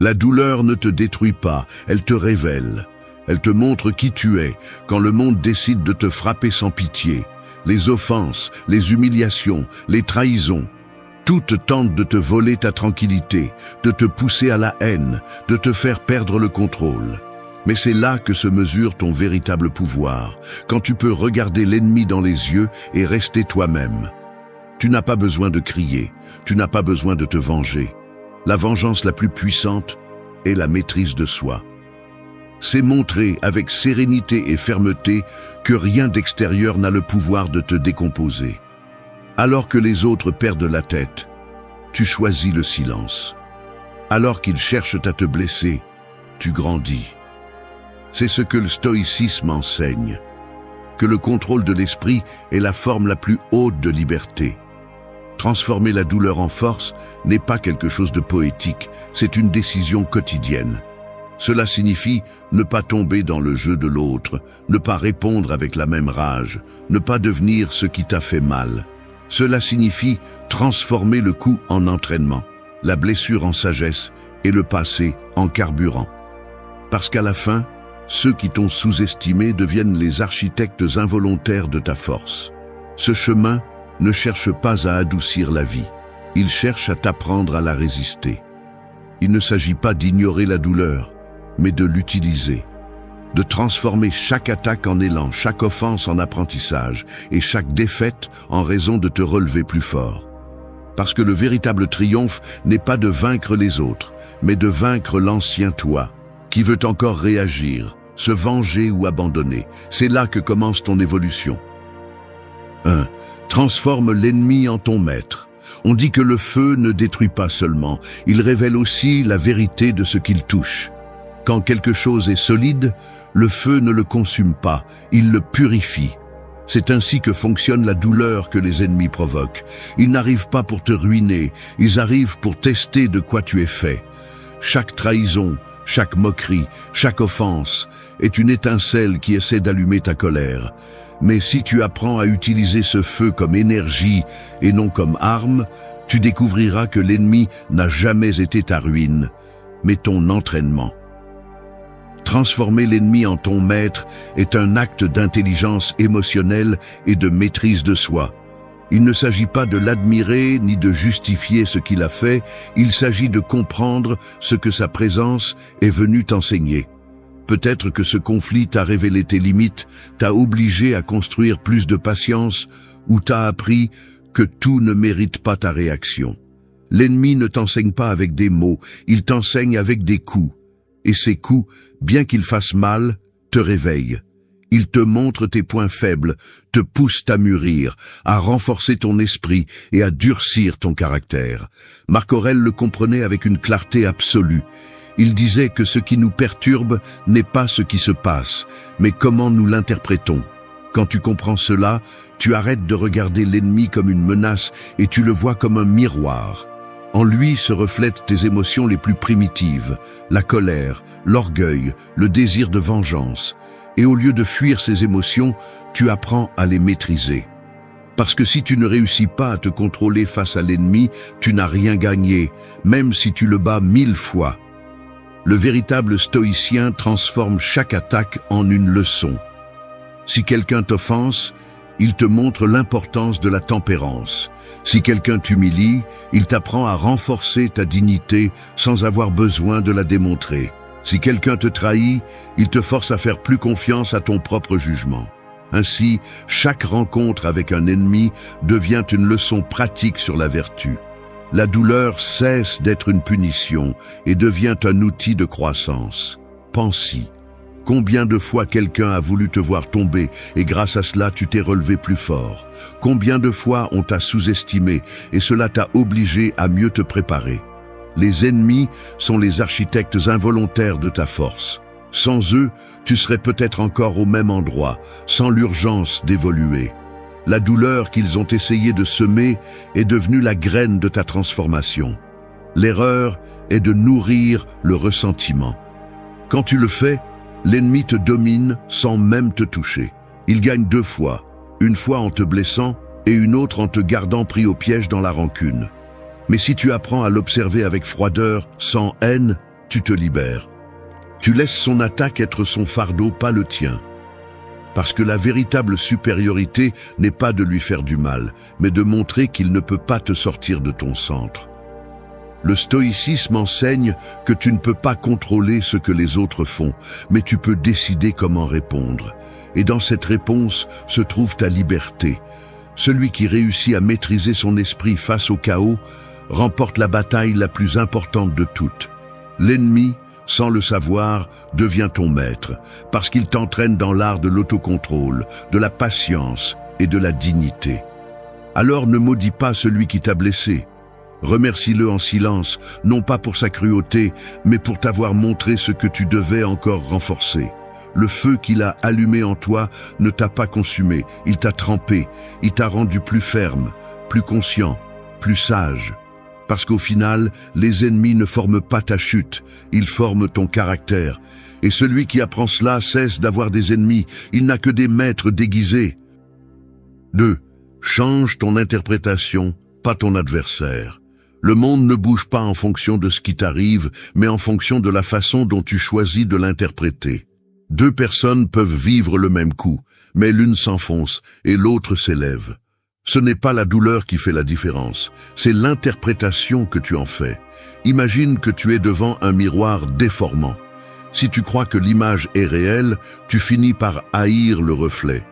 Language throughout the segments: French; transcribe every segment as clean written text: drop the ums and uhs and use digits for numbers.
La douleur ne te détruit pas, elle te révèle. Elle te montre qui tu es quand le monde décide de te frapper sans pitié. Les offenses, les humiliations, les trahisons, toutes tentent de te voler ta tranquillité, de te pousser à la haine, de te faire perdre le contrôle. Mais c'est là que se mesure ton véritable pouvoir, quand tu peux regarder l'ennemi dans les yeux et rester toi-même. Tu n'as pas besoin de crier, tu n'as pas besoin de te venger. La vengeance la plus puissante est la maîtrise de soi. C'est montrer avec sérénité et fermeté que rien d'extérieur n'a le pouvoir de te décomposer. Alors que les autres perdent la tête, tu choisis le silence. Alors qu'ils cherchent à te blesser, tu grandis. C'est ce que le stoïcisme enseigne, que le contrôle de l'esprit est la forme la plus haute de liberté. Transformer la douleur en force n'est pas quelque chose de poétique, c'est une décision quotidienne. Cela signifie ne pas tomber dans le jeu de l'autre, ne pas répondre avec la même rage, ne pas devenir ce qui t'a fait mal. Cela signifie transformer le coup en entraînement, la blessure en sagesse et le passé en carburant. Parce qu'à la fin, ceux qui t'ont sous-estimé deviennent les architectes involontaires de ta force. Ce chemin ne cherche pas à adoucir la vie, il cherche à t'apprendre à la résister. Il ne s'agit pas d'ignorer la douleur, mais de l'utiliser, de transformer chaque attaque en élan, chaque offense en apprentissage et chaque défaite en raison de te relever plus fort. Parce que le véritable triomphe n'est pas de vaincre les autres, mais de vaincre l'ancien toi, qui veut encore réagir, se venger ou abandonner. C'est là que commence ton évolution. 1. Transforme l'ennemi en ton maître. On dit que le feu ne détruit pas seulement, il révèle aussi la vérité de ce qu'il touche. Quand quelque chose est solide, le feu ne le consume pas, il le purifie. C'est ainsi que fonctionne la douleur que les ennemis provoquent. Ils n'arrivent pas pour te ruiner, ils arrivent pour tester de quoi tu es fait. Chaque trahison, chaque moquerie, chaque offense est une étincelle qui essaie d'allumer ta colère. Mais si tu apprends à utiliser ce feu comme énergie et non comme arme, tu découvriras que l'ennemi n'a jamais été ta ruine, mais ton entraînement. Transformer l'ennemi en ton maître est un acte d'intelligence émotionnelle et de maîtrise de soi. Il ne s'agit pas de l'admirer ni de justifier ce qu'il a fait, il s'agit de comprendre ce que sa présence est venue t'enseigner. Peut-être que ce conflit t'a révélé tes limites, t'a obligé à construire plus de patience ou t'a appris que tout ne mérite pas ta réaction. L'ennemi ne t'enseigne pas avec des mots, il t'enseigne avec des coups. Et ces coups, bien qu'ils fassent mal, te réveillent. Ils te montrent tes points faibles, te poussent à mûrir, à renforcer ton esprit et à durcir ton caractère. Marc Aurèle le comprenait avec une clarté absolue. Il disait que ce qui nous perturbe n'est pas ce qui se passe, mais comment nous l'interprétons. Quand tu comprends cela, tu arrêtes de regarder l'ennemi comme une menace et tu le vois comme un miroir. En lui se reflètent tes émotions les plus primitives, la colère, l'orgueil, le désir de vengeance. Et au lieu de fuir ces émotions, tu apprends à les maîtriser. Parce que si tu ne réussis pas à te contrôler face à l'ennemi, tu n'as rien gagné, même si tu le bats 1000 fois. Le véritable stoïcien transforme chaque attaque en une leçon. Si quelqu'un t'offense, il te montre l'importance de la tempérance. Si quelqu'un t'humilie, il t'apprend à renforcer ta dignité sans avoir besoin de la démontrer. Si quelqu'un te trahit, il te force à faire plus confiance à ton propre jugement. Ainsi, chaque rencontre avec un ennemi devient une leçon pratique sur la vertu. La douleur cesse d'être une punition et devient un outil de croissance. Pense-y. Combien de fois quelqu'un a voulu te voir tomber et grâce à cela tu t'es relevé plus fort? Combien de fois on t'a sous-estimé et cela t'a obligé à mieux te préparer? Les ennemis sont les architectes involontaires de ta force. Sans eux, tu serais peut-être encore au même endroit, sans l'urgence d'évoluer. La douleur qu'ils ont essayé de semer est devenue la graine de ta transformation. L'erreur est de nourrir le ressentiment. Quand tu le fais, l'ennemi te domine sans même te toucher. Il gagne 2 fois, une fois en te blessant et une autre en te gardant pris au piège dans la rancune. Mais si tu apprends à l'observer avec froideur, sans haine, tu te libères. Tu laisses son attaque être son fardeau, pas le tien. Parce que la véritable supériorité n'est pas de lui faire du mal, mais de montrer qu'il ne peut pas te sortir de ton centre. Le stoïcisme enseigne que tu ne peux pas contrôler ce que les autres font, mais tu peux décider comment répondre. Et dans cette réponse se trouve ta liberté. Celui qui réussit à maîtriser son esprit face au chaos remporte la bataille la plus importante de toutes. L'ennemi, sans le savoir, devient ton maître, parce qu'il t'entraîne dans l'art de l'autocontrôle, de la patience et de la dignité. Alors ne maudis pas celui qui t'a blessé. Remercie-le en silence, non pas pour sa cruauté, mais pour t'avoir montré ce que tu devais encore renforcer. Le feu qu'il a allumé en toi ne t'a pas consumé, il t'a trempé, il t'a rendu plus ferme, plus conscient, plus sage. Parce qu'au final, les ennemis ne forment pas ta chute, ils forment ton caractère. Et celui qui apprend cela cesse d'avoir des ennemis, il n'a que des maîtres déguisés. 2. Change ton interprétation, pas ton adversaire. Le monde ne bouge pas en fonction de ce qui t'arrive, mais en fonction de la façon dont tu choisis de l'interpréter. 2 personnes peuvent vivre le même coup, mais l'une s'enfonce et l'autre s'élève. Ce n'est pas la douleur qui fait la différence, c'est l'interprétation que tu en fais. Imagine que tu es devant un miroir déformant. Si tu crois que l'image est réelle, tu finis par haïr le reflet.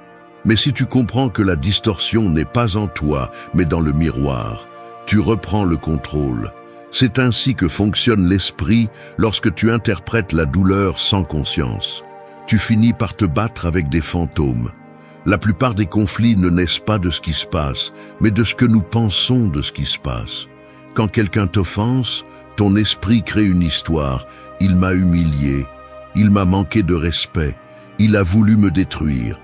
Mais si tu comprends que la distorsion n'est pas en toi, mais dans le miroir, tu reprends le contrôle. C'est ainsi que fonctionne l'esprit lorsque tu interprètes la douleur sans conscience. Tu finis par te battre avec des fantômes. La plupart des conflits ne naissent pas de ce qui se passe, mais de ce que nous pensons de ce qui se passe. Quand quelqu'un t'offense, ton esprit crée une histoire. Il m'a humilié, il m'a manqué de respect, il a voulu me détruire.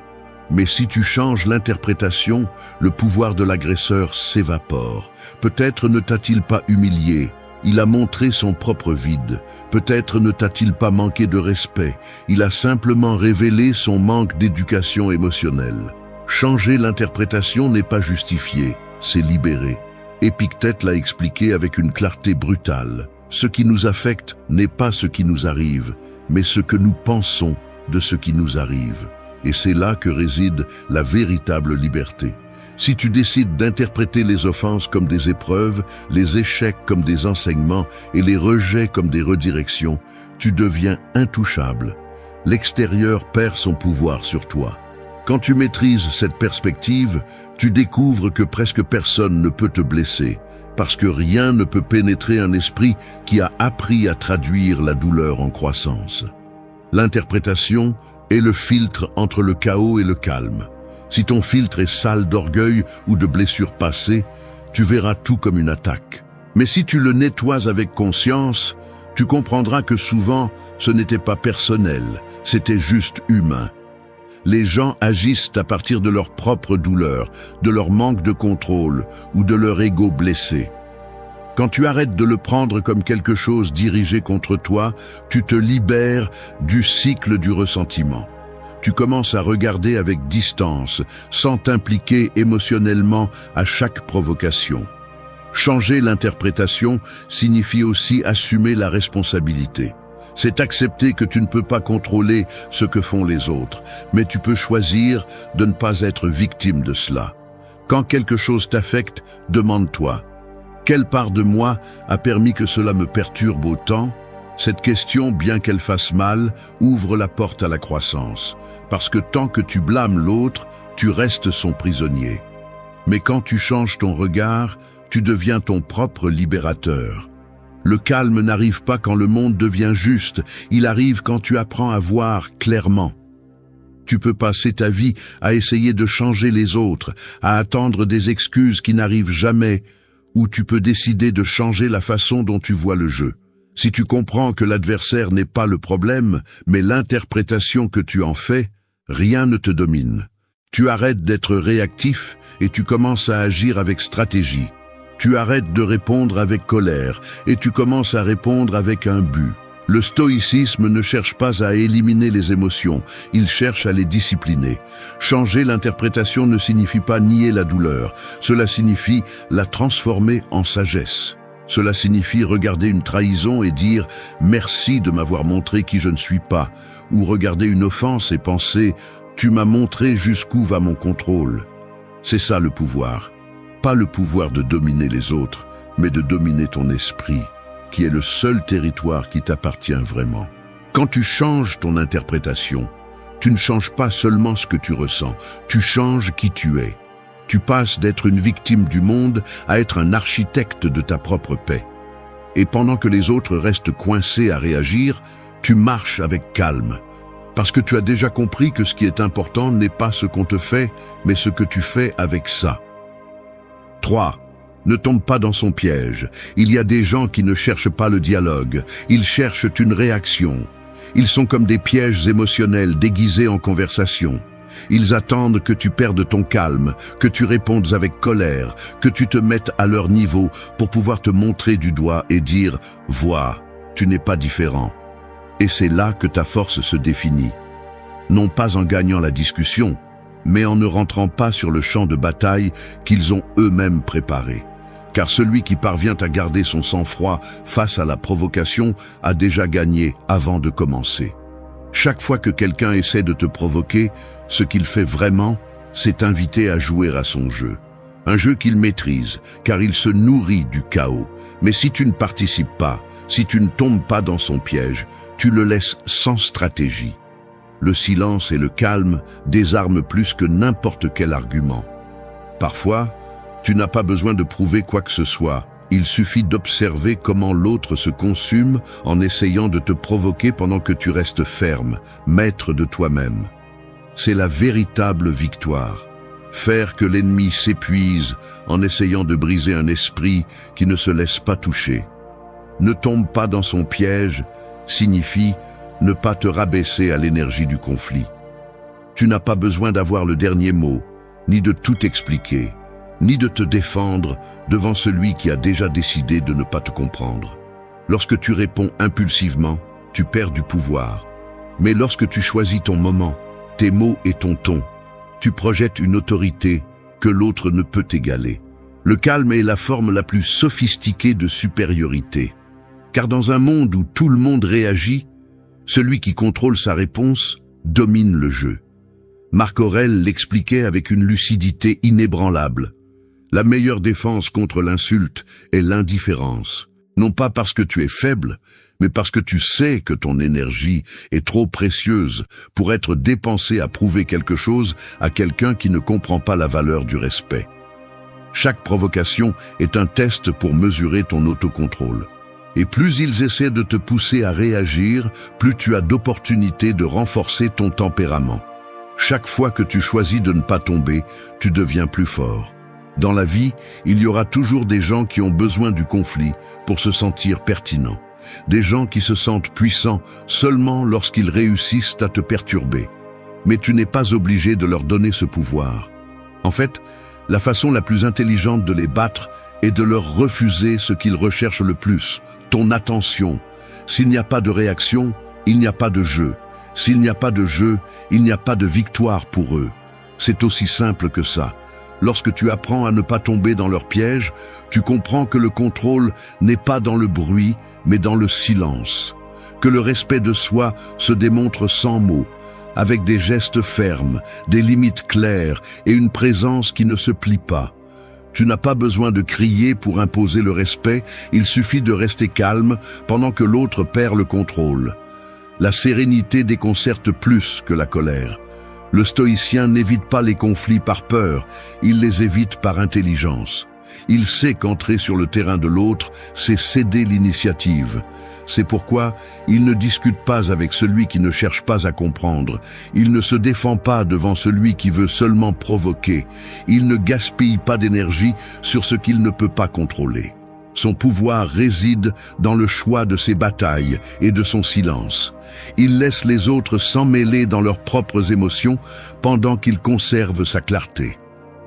Mais si tu changes l'interprétation, le pouvoir de l'agresseur s'évapore. Peut-être ne t'a-t-il pas humilié, il a montré son propre vide. Peut-être ne t'a-t-il pas manqué de respect, il a simplement révélé son manque d'éducation émotionnelle. Changer l'interprétation n'est pas justifier, c'est libérer. Épictète l'a expliqué avec une clarté brutale. Ce qui nous affecte n'est pas ce qui nous arrive, mais ce que nous pensons de ce qui nous arrive. Et c'est là que réside la véritable liberté. Si tu décides d'interpréter les offenses comme des épreuves, les échecs comme des enseignements et les rejets comme des redirections, tu deviens intouchable. L'extérieur perd son pouvoir sur toi. Quand tu maîtrises cette perspective, tu découvres que presque personne ne peut te blesser, parce que rien ne peut pénétrer un esprit qui a appris à traduire la douleur en croissance. L'interprétation est le filtre entre le chaos et le calme. Si ton filtre est sale d'orgueil ou de blessures passées, tu verras tout comme une attaque. Mais si tu le nettoies avec conscience, tu comprendras que souvent, ce n'était pas personnel, c'était juste humain. Les gens agissent à partir de leur propre douleur, de leur manque de contrôle ou de leur ego blessé. Quand tu arrêtes de le prendre comme quelque chose dirigé contre toi, tu te libères du cycle du ressentiment. Tu commences à regarder avec distance, sans t'impliquer émotionnellement à chaque provocation. Changer l'interprétation signifie aussi assumer la responsabilité. C'est accepter que tu ne peux pas contrôler ce que font les autres, mais tu peux choisir de ne pas être victime de cela. Quand quelque chose t'affecte, demande-toi, quelle part de moi a permis que cela me perturbe autant ? Cette question, bien qu'elle fasse mal, ouvre la porte à la croissance. Parce que tant que tu blâmes l'autre, tu restes son prisonnier. Mais quand tu changes ton regard, tu deviens ton propre libérateur. Le calme n'arrive pas quand le monde devient juste, il arrive quand tu apprends à voir clairement. Tu peux passer ta vie à essayer de changer les autres, à attendre des excuses qui n'arrivent jamais, ou tu peux décider de changer la façon dont tu vois le jeu. Si tu comprends que l'adversaire n'est pas le problème, mais l'interprétation que tu en fais, rien ne te domine. Tu arrêtes d'être réactif et tu commences à agir avec stratégie. Tu arrêtes de répondre avec colère et tu commences à répondre avec un but. Le stoïcisme ne cherche pas à éliminer les émotions, il cherche à les discipliner. Changer l'interprétation ne signifie pas nier la douleur, cela signifie la transformer en sagesse. Cela signifie regarder une trahison et dire « merci de m'avoir montré qui je ne suis pas » ou regarder une offense et penser « tu m'as montré jusqu'où va mon contrôle ». C'est ça le pouvoir. Pas le pouvoir de dominer les autres, mais de dominer ton esprit, qui est le seul territoire qui t'appartient vraiment. Quand tu changes ton interprétation, tu ne changes pas seulement ce que tu ressens, tu changes qui tu es. Tu passes d'être une victime du monde à être un architecte de ta propre paix. Et pendant que les autres restent coincés à réagir, tu marches avec calme. Parce que tu as déjà compris que ce qui est important n'est pas ce qu'on te fait, mais ce que tu fais avec ça. 3. Ne tombe pas dans son piège. Il y a des gens qui ne cherchent pas le dialogue, ils cherchent une réaction. Ils sont comme des pièges émotionnels déguisés en conversation. Ils attendent que tu perdes ton calme, que tu répondes avec colère, que tu te mettes à leur niveau pour pouvoir te montrer du doigt et dire « Vois, tu n'es pas différent ». Et c'est là que ta force se définit. Non pas en gagnant la discussion, mais en ne rentrant pas sur le champ de bataille qu'ils ont eux-mêmes préparé. Car celui qui parvient à garder son sang-froid face à la provocation a déjà gagné avant de commencer. Chaque fois que quelqu'un essaie de te provoquer, ce qu'il fait vraiment, c'est t'inviter à jouer à son jeu. Un jeu qu'il maîtrise, car il se nourrit du chaos. Mais si tu ne participes pas, si tu ne tombes pas dans son piège, tu le laisses sans stratégie. Le silence et le calme désarment plus que n'importe quel argument. Parfois, tu n'as pas besoin de prouver quoi que ce soit. Il suffit d'observer comment l'autre se consume en essayant de te provoquer pendant que tu restes ferme, maître de toi-même. C'est la véritable victoire. Faire que l'ennemi s'épuise en essayant de briser un esprit qui ne se laisse pas toucher. Ne tombe pas dans son piège signifie ne pas te rabaisser à l'énergie du conflit. Tu n'as pas besoin d'avoir le dernier mot, ni de tout expliquer, ni de te défendre devant celui qui a déjà décidé de ne pas te comprendre. Lorsque tu réponds impulsivement, tu perds du pouvoir. Mais lorsque tu choisis ton moment, tes mots et ton ton, tu projettes une autorité que l'autre ne peut égaler. Le calme est la forme la plus sophistiquée de supériorité. Car dans un monde où tout le monde réagit, celui qui contrôle sa réponse domine le jeu. Marc Aurèle l'expliquait avec une lucidité inébranlable. La meilleure défense contre l'insulte est l'indifférence. Non pas parce que tu es faible, mais parce que tu sais que ton énergie est trop précieuse pour être dépensée à prouver quelque chose à quelqu'un qui ne comprend pas la valeur du respect. Chaque provocation est un test pour mesurer ton autocontrôle. Et plus ils essaient de te pousser à réagir, plus tu as d'opportunités de renforcer ton tempérament. Chaque fois que tu choisis de ne pas tomber, tu deviens plus fort. Dans la vie, il y aura toujours des gens qui ont besoin du conflit pour se sentir pertinents. Des gens qui se sentent puissants seulement lorsqu'ils réussissent à te perturber. Mais tu n'es pas obligé de leur donner ce pouvoir. En fait, la façon la plus intelligente de les battre est de leur refuser ce qu'ils recherchent le plus, ton attention. S'il n'y a pas de réaction, il n'y a pas de jeu. S'il n'y a pas de jeu, il n'y a pas de victoire pour eux. C'est aussi simple que ça. Lorsque tu apprends à ne pas tomber dans leur piège, tu comprends que le contrôle n'est pas dans le bruit, mais dans le silence. Que le respect de soi se démontre sans mots, avec des gestes fermes, des limites claires et une présence qui ne se plie pas. Tu n'as pas besoin de crier pour imposer le respect, il suffit de rester calme pendant que l'autre perd le contrôle. La sérénité déconcerte plus que la colère. Le stoïcien n'évite pas les conflits par peur, il les évite par intelligence. Il sait qu'entrer sur le terrain de l'autre, c'est céder l'initiative. C'est pourquoi il ne discute pas avec celui qui ne cherche pas à comprendre. Il ne se défend pas devant celui qui veut seulement provoquer. Il ne gaspille pas d'énergie sur ce qu'il ne peut pas contrôler. Son pouvoir réside dans le choix de ses batailles et de son silence. Il laisse les autres s'emmêler dans leurs propres émotions pendant qu'il conserve sa clarté.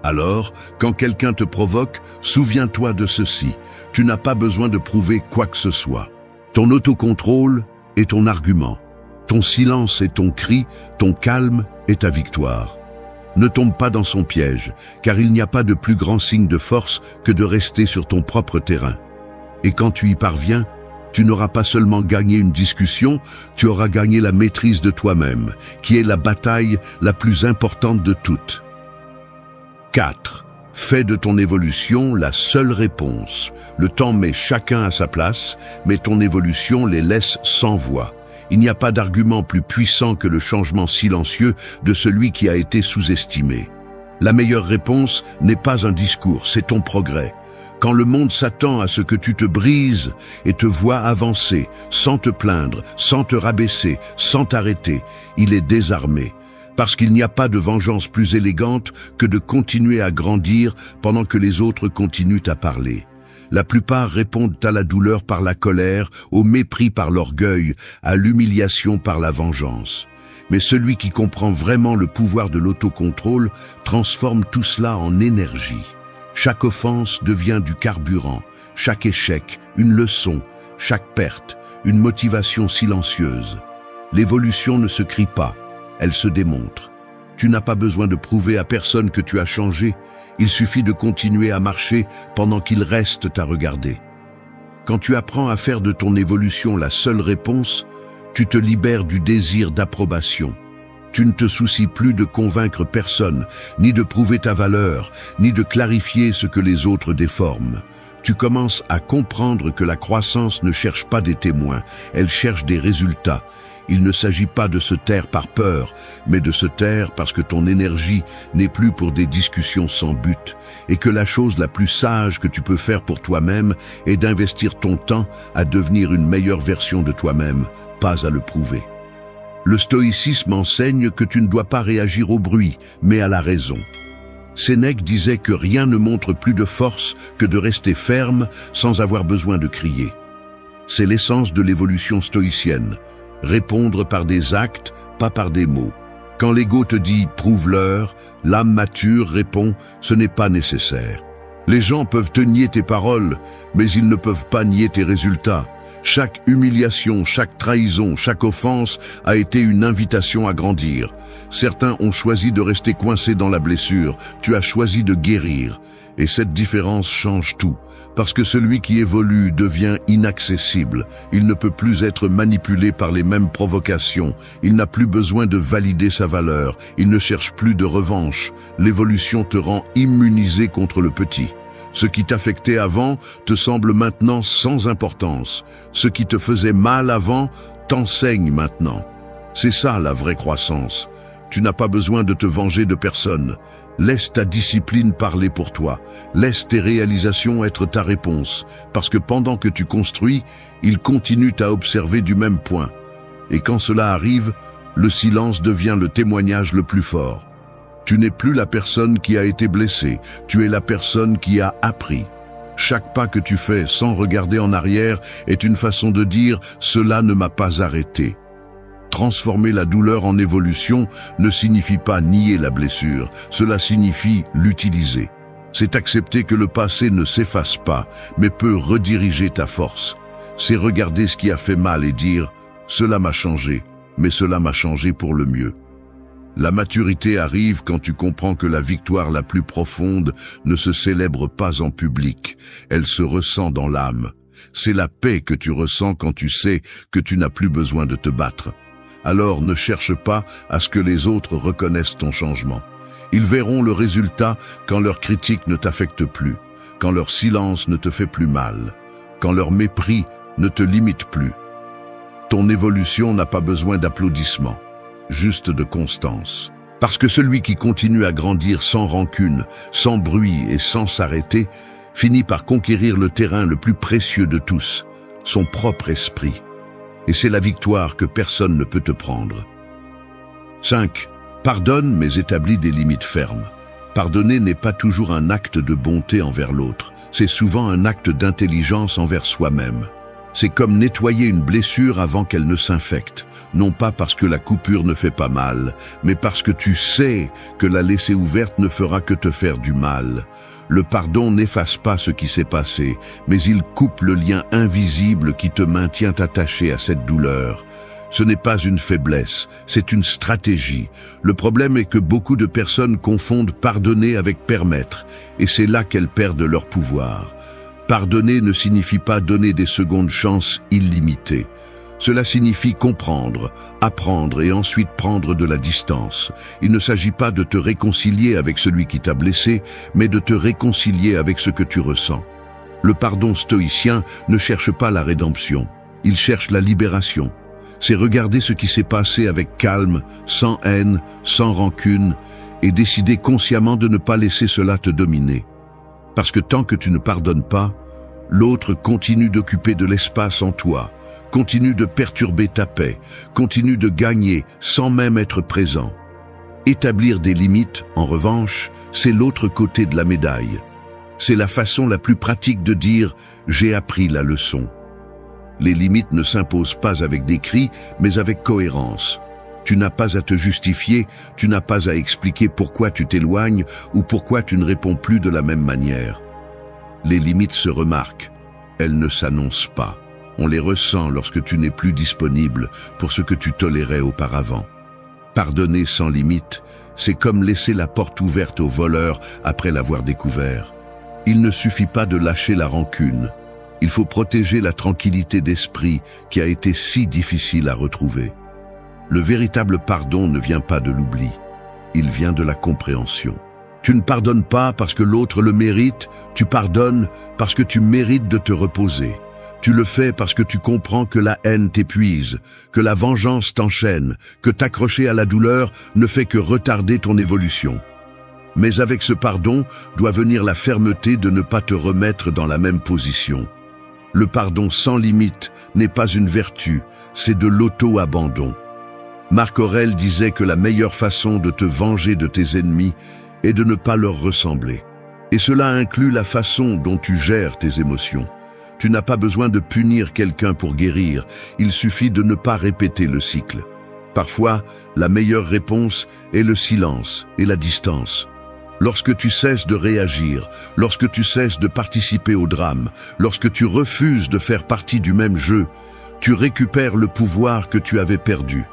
Alors, quand quelqu'un te provoque, souviens-toi de ceci. Tu n'as pas besoin de prouver quoi que ce soit. Ton autocontrôle est ton argument. Ton silence est ton cri, ton calme est ta victoire. Ne tombe pas dans son piège, car il n'y a pas de plus grand signe de force que de rester sur ton propre terrain. Et quand tu y parviens, tu n'auras pas seulement gagné une discussion, tu auras gagné la maîtrise de toi-même, qui est la bataille la plus importante de toutes. 4. Fais de ton évolution la seule réponse. Le temps met chacun à sa place, mais ton évolution les laisse sans voix. Il n'y a pas d'argument plus puissant que le changement silencieux de celui qui a été sous-estimé. La meilleure réponse n'est pas un discours, c'est ton progrès. Quand le monde s'attend à ce que tu te brises et te voit avancer, sans te plaindre, sans te rabaisser, sans t'arrêter, il est désarmé. Parce qu'il n'y a pas de vengeance plus élégante que de continuer à grandir pendant que les autres continuent à parler. La plupart répondent à la douleur par la colère, au mépris par l'orgueil, à l'humiliation par la vengeance. Mais celui qui comprend vraiment le pouvoir de l'autocontrôle transforme tout cela en énergie. Chaque offense devient du carburant, chaque échec, une leçon, chaque perte, une motivation silencieuse. L'évolution ne se crie pas, elle se démontre. Tu n'as pas besoin de prouver à personne que tu as changé, il suffit de continuer à marcher pendant qu'il reste à regarder. Quand tu apprends à faire de ton évolution la seule réponse, tu te libères du désir d'approbation. Tu ne te soucies plus de convaincre personne, ni de prouver ta valeur, ni de clarifier ce que les autres déforment. Tu commences à comprendre que la croissance ne cherche pas des témoins, elle cherche des résultats. Il ne s'agit pas de se taire par peur, mais de se taire parce que ton énergie n'est plus pour des discussions sans but, et que la chose la plus sage que tu peux faire pour toi-même est d'investir ton temps à devenir une meilleure version de toi-même, pas à le prouver. Le stoïcisme enseigne que tu ne dois pas réagir au bruit, mais à la raison. Sénèque disait que rien ne montre plus de force que de rester ferme sans avoir besoin de crier. C'est l'essence de l'évolution stoïcienne. Répondre par des actes, pas par des mots. Quand l'ego te dit « prouve-leur », l'âme mature répond « ce n'est pas nécessaire ». Les gens peuvent te nier tes paroles, mais ils ne peuvent pas nier tes résultats. Chaque humiliation, chaque trahison, chaque offense a été une invitation à grandir. Certains ont choisi de rester coincés dans la blessure, tu as choisi de guérir. Et cette différence change tout, parce que celui qui évolue devient inaccessible. Il ne peut plus être manipulé par les mêmes provocations. Il n'a plus besoin de valider sa valeur. Il ne cherche plus de revanche. L'évolution te rend immunisé contre le petit. Ce qui t'affectait avant te semble maintenant sans importance. Ce qui te faisait mal avant t'enseigne maintenant. C'est ça la vraie croissance. Tu n'as pas besoin de te venger de personne. Laisse ta discipline parler pour toi. Laisse tes réalisations être ta réponse. Parce que pendant que tu construis, ils continuent à observer du même point. Et quand cela arrive, le silence devient le témoignage le plus fort. Tu n'es plus la personne qui a été blessée, tu es la personne qui a appris. Chaque pas que tu fais sans regarder en arrière est une façon de dire « cela ne m'a pas arrêté ». Transformer la douleur en évolution ne signifie pas nier la blessure, cela signifie l'utiliser. C'est accepter que le passé ne s'efface pas, mais peut rediriger ta force. C'est regarder ce qui a fait mal et dire « cela m'a changé, mais cela m'a changé pour le mieux ». La maturité arrive quand tu comprends que la victoire la plus profonde ne se célèbre pas en public, elle se ressent dans l'âme. C'est la paix que tu ressens quand tu sais que tu n'as plus besoin de te battre. Alors ne cherche pas à ce que les autres reconnaissent ton changement. Ils verront le résultat quand leur critique ne t'affecte plus, quand leur silence ne te fait plus mal, quand leur mépris ne te limite plus. Ton évolution n'a pas besoin d'applaudissements, juste de constance. Parce que celui qui continue à grandir sans rancune, sans bruit et sans s'arrêter, finit par conquérir le terrain le plus précieux de tous, son propre esprit. Et c'est la victoire que personne ne peut te prendre. 5. Pardonne mais établis des limites fermes. Pardonner n'est pas toujours un acte de bonté envers l'autre, c'est souvent un acte d'intelligence envers soi-même. C'est comme nettoyer une blessure avant qu'elle ne s'infecte, non pas parce que la coupure ne fait pas mal, mais parce que tu sais que la laisser ouverte ne fera que te faire du mal. Le pardon n'efface pas ce qui s'est passé, mais il coupe le lien invisible qui te maintient attaché à cette douleur. Ce n'est pas une faiblesse, c'est une stratégie. Le problème est que beaucoup de personnes confondent pardonner avec permettre, et c'est là qu'elles perdent leur pouvoir. Pardonner ne signifie pas donner des secondes chances illimitées. Cela signifie comprendre, apprendre et ensuite prendre de la distance. Il ne s'agit pas de te réconcilier avec celui qui t'a blessé, mais de te réconcilier avec ce que tu ressens. Le pardon stoïcien ne cherche pas la rédemption, il cherche la libération. C'est regarder ce qui s'est passé avec calme, sans haine, sans rancune, et décider consciemment de ne pas laisser cela te dominer. Parce que tant que tu ne pardonnes pas, l'autre continue d'occuper de l'espace en toi, continue de perturber ta paix, continue de gagner sans même être présent. Établir des limites, en revanche, c'est l'autre côté de la médaille. C'est la façon la plus pratique de dire « j'ai appris la leçon ». Les limites ne s'imposent pas avec des cris, mais avec cohérence. Tu n'as pas à te justifier, tu n'as pas à expliquer pourquoi tu t'éloignes ou pourquoi tu ne réponds plus de la même manière. Les limites se remarquent, elles ne s'annoncent pas. On les ressent lorsque tu n'es plus disponible pour ce que tu tolérais auparavant. Pardonner sans limite, c'est comme laisser la porte ouverte au voleur après l'avoir découvert. Il ne suffit pas de lâcher la rancune. Il faut protéger la tranquillité d'esprit qui a été si difficile à retrouver. Le véritable pardon ne vient pas de l'oubli, il vient de la compréhension. Tu ne pardonnes pas parce que l'autre le mérite, tu pardonnes parce que tu mérites de te reposer. Tu le fais parce que tu comprends que la haine t'épuise, que la vengeance t'enchaîne, que t'accrocher à la douleur ne fait que retarder ton évolution. Mais avec ce pardon doit venir la fermeté de ne pas te remettre dans la même position. Le pardon sans limite n'est pas une vertu, c'est de l'auto-abandon. Marc Aurèle disait que la meilleure façon de te venger de tes ennemis est de ne pas leur ressembler. Et cela inclut la façon dont tu gères tes émotions. Tu n'as pas besoin de punir quelqu'un pour guérir, il suffit de ne pas répéter le cycle. Parfois, la meilleure réponse est le silence et la distance. Lorsque tu cesses de réagir, lorsque tu cesses de participer au drame, lorsque tu refuses de faire partie du même jeu, tu récupères le pouvoir que tu avais perdu.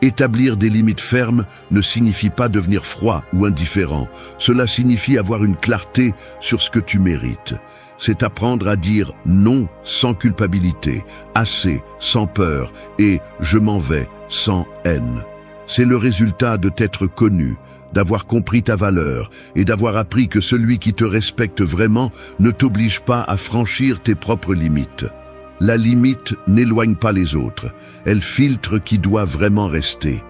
Établir des limites fermes ne signifie pas devenir froid ou indifférent. Cela signifie avoir une clarté sur ce que tu mérites. C'est apprendre à dire non sans culpabilité, assez sans peur et je m'en vais sans haine. C'est le résultat de t'être connu, d'avoir compris ta valeur et d'avoir appris que celui qui te respecte vraiment ne t'oblige pas à franchir tes propres limites. La limite n'éloigne pas les autres, elle filtre qui doit vraiment rester.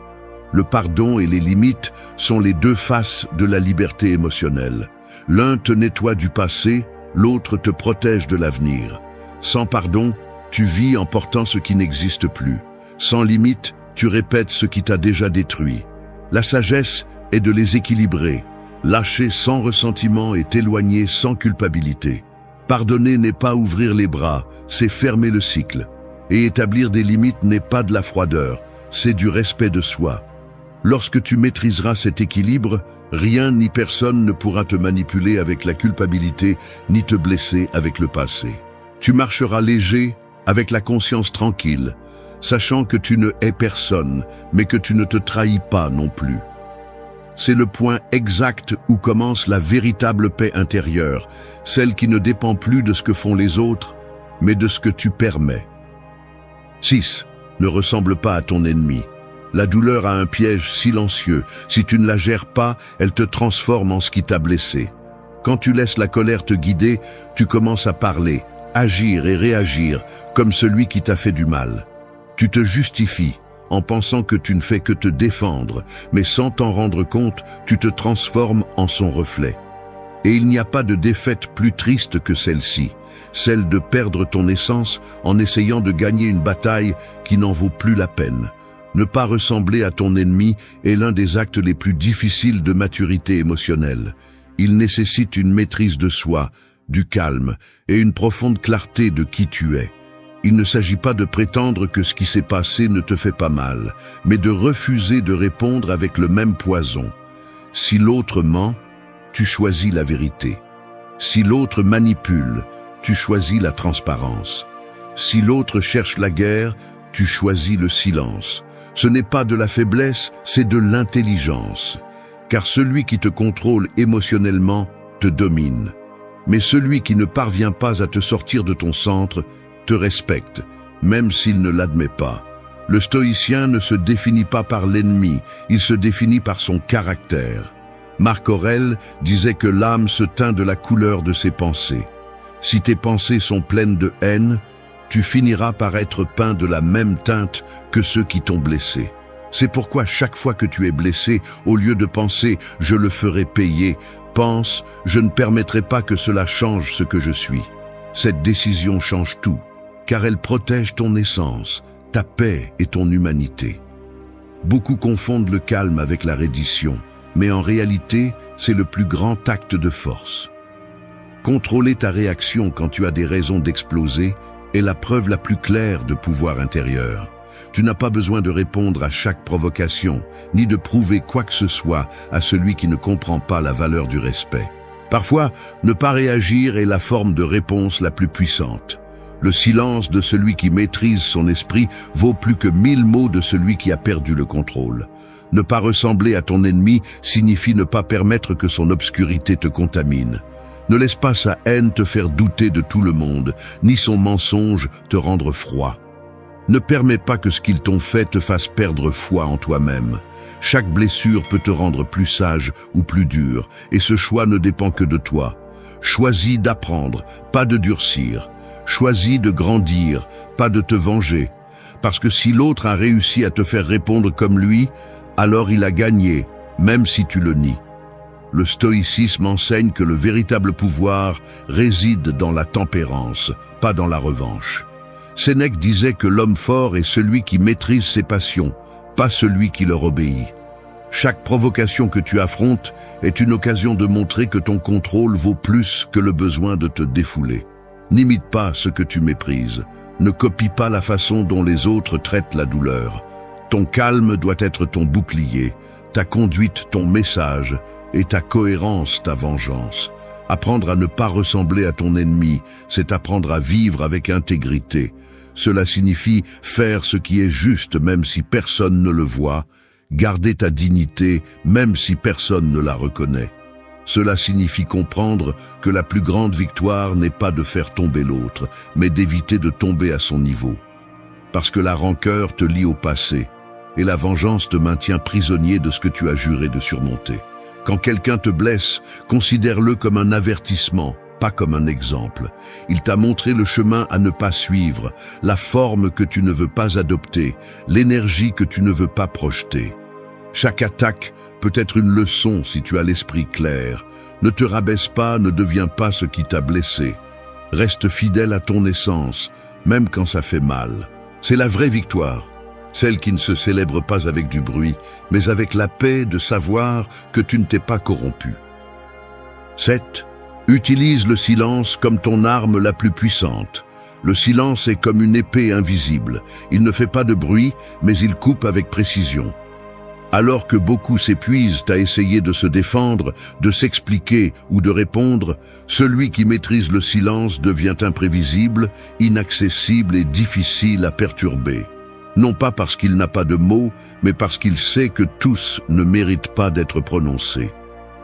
Le pardon et les limites sont les deux faces de la liberté émotionnelle. L'un te nettoie du passé, l'autre te protège de l'avenir. Sans pardon, tu vis en portant ce qui n'existe plus. Sans limite, tu répètes ce qui t'a déjà détruit. La sagesse est de les équilibrer, lâcher sans ressentiment et t'éloigner sans culpabilité. Pardonner n'est pas ouvrir les bras, c'est fermer le cycle. Et établir des limites n'est pas de la froideur, c'est du respect de soi. Lorsque tu maîtriseras cet équilibre, rien ni personne ne pourra te manipuler avec la culpabilité, ni te blesser avec le passé. Tu marcheras léger, avec la conscience tranquille, sachant que tu ne hais personne, mais que tu ne te trahis pas non plus. C'est le point exact où commence la véritable paix intérieure, celle qui ne dépend plus de ce que font les autres, mais de ce que tu permets. 6. Ne ressemble pas à ton ennemi. La douleur a un piège silencieux. Si tu ne la gères pas, elle te transforme en ce qui t'a blessé. Quand tu laisses la colère te guider, tu commences à parler, agir et réagir comme celui qui t'a fait du mal. Tu te justifies en pensant que tu ne fais que te défendre, mais sans t'en rendre compte, tu te transformes en son reflet. Et il n'y a pas de défaite plus triste que celle-ci, celle de perdre ton essence en essayant de gagner une bataille qui n'en vaut plus la peine. Ne pas ressembler à ton ennemi est l'un des actes les plus difficiles de maturité émotionnelle. Il nécessite une maîtrise de soi, du calme et une profonde clarté de qui tu es. Il ne s'agit pas de prétendre que ce qui s'est passé ne te fait pas mal, mais de refuser de répondre avec le même poison. Si l'autre ment, tu choisis la vérité. Si l'autre manipule, tu choisis la transparence. Si l'autre cherche la guerre, tu choisis le silence. Ce n'est pas de la faiblesse, c'est de l'intelligence. Car celui qui te contrôle émotionnellement te domine. Mais celui qui ne parvient pas à te sortir de ton centre te respecte, même s'il ne l'admet pas. Le stoïcien ne se définit pas par l'ennemi, il se définit par son caractère. Marc Aurèle disait que l'âme se teint de la couleur de ses pensées. Si tes pensées sont pleines de haine, tu finiras par être peint de la même teinte que ceux qui t'ont blessé. C'est pourquoi chaque fois que tu es blessé, au lieu de penser « je le ferai payer », pense « je ne permettrai pas que cela change ce que je suis ». Cette décision change tout, car elle protège ton essence, ta paix et ton humanité. Beaucoup confondent le calme avec la reddition, mais en réalité, c'est le plus grand acte de force. Contrôler ta réaction quand tu as des raisons d'exploser est la preuve la plus claire de pouvoir intérieur. Tu n'as pas besoin de répondre à chaque provocation, ni de prouver quoi que ce soit à celui qui ne comprend pas la valeur du respect. Parfois, ne pas réagir est la forme de réponse la plus puissante. Le silence de celui qui maîtrise son esprit vaut plus que 1000 mots de celui qui a perdu le contrôle. Ne pas ressembler à ton ennemi signifie ne pas permettre que son obscurité te contamine. Ne laisse pas sa haine te faire douter de tout le monde, ni son mensonge te rendre froid. Ne permets pas que ce qu'ils t'ont fait te fasse perdre foi en toi-même. Chaque blessure peut te rendre plus sage ou plus dur, et ce choix ne dépend que de toi. Choisis d'apprendre, pas de durcir. Choisis de grandir, pas de te venger. Parce que si l'autre a réussi à te faire répondre comme lui, alors il a gagné, même si tu le nies. Le stoïcisme enseigne que le véritable pouvoir réside dans la tempérance, pas dans la revanche. Sénèque disait que l'homme fort est celui qui maîtrise ses passions, pas celui qui leur obéit. Chaque provocation que tu affrontes est une occasion de montrer que ton contrôle vaut plus que le besoin de te défouler. N'imite pas ce que tu méprises. Ne copie pas la façon dont les autres traitent la douleur. Ton calme doit être ton bouclier, ta conduite ton message et ta cohérence ta vengeance. Apprendre à ne pas ressembler à ton ennemi, c'est apprendre à vivre avec intégrité. Cela signifie faire ce qui est juste même si personne ne le voit, garder ta dignité même si personne ne la reconnaît. Cela signifie comprendre que la plus grande victoire n'est pas de faire tomber l'autre, mais d'éviter de tomber à son niveau. Parce que la rancœur te lie au passé, et la vengeance te maintient prisonnier de ce que tu as juré de surmonter. Quand quelqu'un te blesse, considère-le comme un avertissement, pas comme un exemple. Il t'a montré le chemin à ne pas suivre, la forme que tu ne veux pas adopter, l'énergie que tu ne veux pas projeter. Chaque attaque peut être une leçon si tu as l'esprit clair. Ne te rabaisse pas, ne deviens pas ce qui t'a blessé. Reste fidèle à ton essence, même quand ça fait mal. C'est la vraie victoire, celle qui ne se célèbre pas avec du bruit, mais avec la paix de savoir que tu ne t'es pas corrompu. 7. Utilise le silence comme ton arme la plus puissante. Le silence est comme une épée invisible. Il ne fait pas de bruit, mais il coupe avec précision. Alors que beaucoup s'épuisent à essayer de se défendre, de s'expliquer ou de répondre, celui qui maîtrise le silence devient imprévisible, inaccessible et difficile à perturber. Non pas parce qu'il n'a pas de mots, mais parce qu'il sait que tous ne méritent pas d'être prononcés.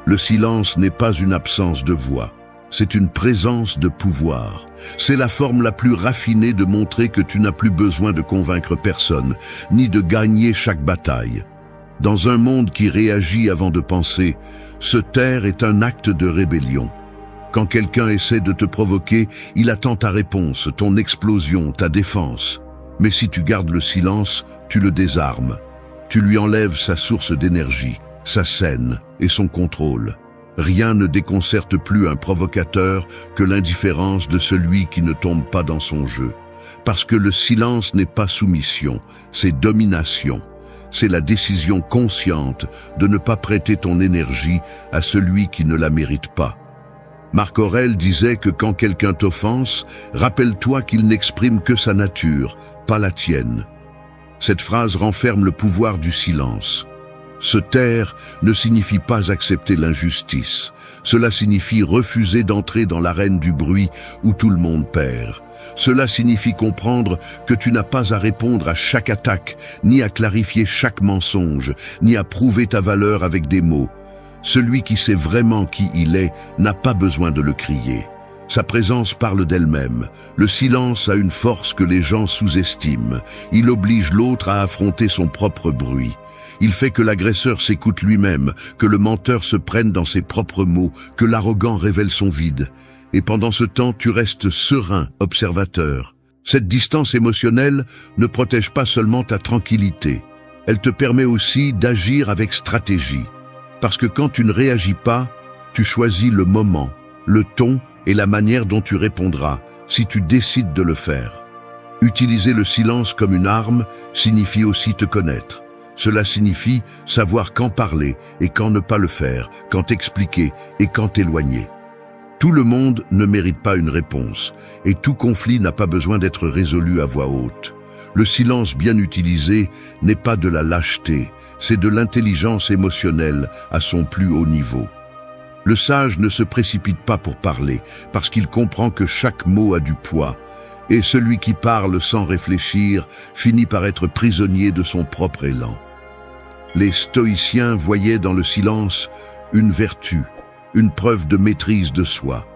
Le silence n'est pas une absence de voix, c'est une présence de pouvoir. C'est la forme la plus raffinée de montrer que tu n'as plus besoin de convaincre personne, ni de gagner chaque bataille. Dans un monde qui réagit avant de penser, se taire est un acte de rébellion. Quand quelqu'un essaie de te provoquer, il attend ta réponse, ton explosion, ta défense. Mais si tu gardes le silence, tu le désarmes. Tu lui enlèves sa source d'énergie, sa scène et son contrôle. Rien ne déconcerte plus un provocateur que l'indifférence de celui qui ne tombe pas dans son jeu. Parce que le silence n'est pas soumission, c'est domination. C'est la décision consciente de ne pas prêter ton énergie à celui qui ne la mérite pas. Marc Aurèle disait que quand quelqu'un t'offense, rappelle-toi qu'il n'exprime que sa nature, pas la tienne. Cette phrase renferme le pouvoir du silence. Se taire ne signifie pas accepter l'injustice. Cela signifie refuser d'entrer dans l'arène du bruit où tout le monde perd. Cela signifie comprendre que tu n'as pas à répondre à chaque attaque, ni à clarifier chaque mensonge, ni à prouver ta valeur avec des mots. Celui qui sait vraiment qui il est n'a pas besoin de le crier. Sa présence parle d'elle-même. Le silence a une force que les gens sous-estiment. Il oblige l'autre à affronter son propre bruit. Il fait que l'agresseur s'écoute lui-même, que le menteur se prenne dans ses propres mots, que l'arrogant révèle son vide. Et pendant ce temps, tu restes serein, observateur. Cette distance émotionnelle ne protège pas seulement ta tranquillité. Elle te permet aussi d'agir avec stratégie. Parce que quand tu ne réagis pas, tu choisis le moment, le ton et la manière dont tu répondras, si tu décides de le faire. Utiliser le silence comme une arme signifie aussi te connaître. Cela signifie savoir quand parler et quand ne pas le faire, quand expliquer et quand éloigner. Tout le monde ne mérite pas une réponse, et tout conflit n'a pas besoin d'être résolu à voix haute. Le silence bien utilisé n'est pas de la lâcheté, c'est de l'intelligence émotionnelle à son plus haut niveau. Le sage ne se précipite pas pour parler, parce qu'il comprend que chaque mot a du poids, et celui qui parle sans réfléchir finit par être prisonnier de son propre élan. Les stoïciens voyaient dans le silence une vertu, une preuve de maîtrise de soi.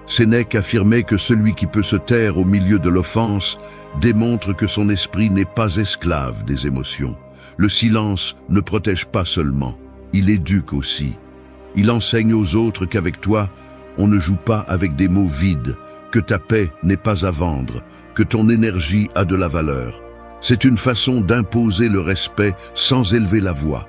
Sénèque affirmait que celui qui peut se taire au milieu de l'offense démontre que son esprit n'est pas esclave des émotions. Le silence ne protège pas seulement, il éduque aussi. Il enseigne aux autres qu'avec toi, on ne joue pas avec des mots vides, que ta paix n'est pas à vendre, que ton énergie a de la valeur. C'est une façon d'imposer le respect sans élever la voix.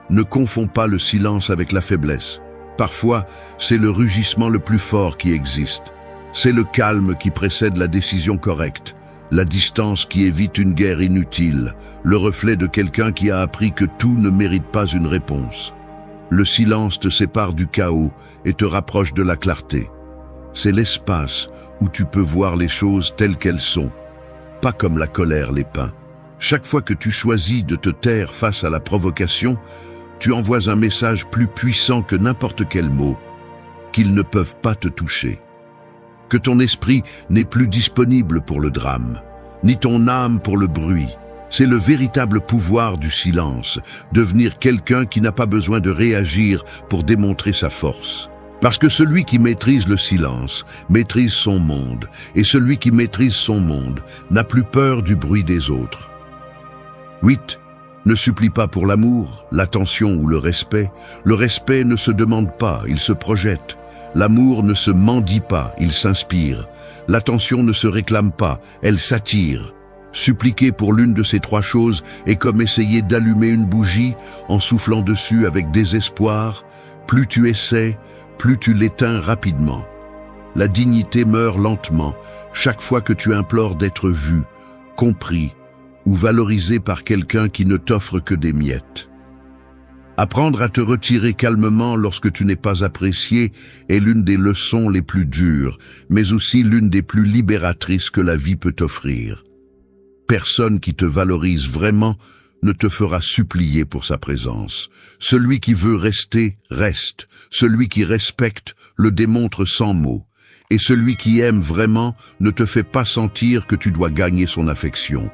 Ne confonds pas le silence avec la faiblesse. Parfois, c'est le rugissement le plus fort qui existe. C'est le calme qui précède la décision correcte, la distance qui évite une guerre inutile, le reflet de quelqu'un qui a appris que tout ne mérite pas une réponse. Le silence te sépare du chaos et te rapproche de la clarté. C'est l'espace où tu peux voir les choses telles qu'elles sont, pas comme la colère les peint. Chaque fois que tu choisis de te taire face à la provocation, tu envoies un message plus puissant que n'importe quel mot, qu'ils ne peuvent pas te toucher. Que ton esprit n'est plus disponible pour le drame, ni ton âme pour le bruit. C'est le véritable pouvoir du silence, devenir quelqu'un qui n'a pas besoin de réagir pour démontrer sa force. Parce que celui qui maîtrise le silence maîtrise son monde, et celui qui maîtrise son monde n'a plus peur du bruit des autres. 8. Ne supplie pas pour l'amour, l'attention ou le respect. Le respect ne se demande pas, il se projette. L'amour ne se mendie pas, il s'inspire. L'attention ne se réclame pas, elle s'attire. Suppliquer pour l'une de ces trois choses est comme essayer d'allumer une bougie en soufflant dessus avec désespoir. Plus tu essaies, plus tu l'éteins rapidement. La dignité meurt lentement chaque fois que tu implores d'être vu, compris, ou valorisé par quelqu'un qui ne t'offre que des miettes. Apprendre à te retirer calmement lorsque tu n'es pas apprécié est l'une des leçons les plus dures, mais aussi l'une des plus libératrices que la vie peut t'offrir. Personne qui te valorise vraiment ne te fera supplier pour sa présence. Celui qui veut rester, reste. Celui qui respecte le démontre sans mots. Et celui qui aime vraiment ne te fait pas sentir que tu dois gagner son affection.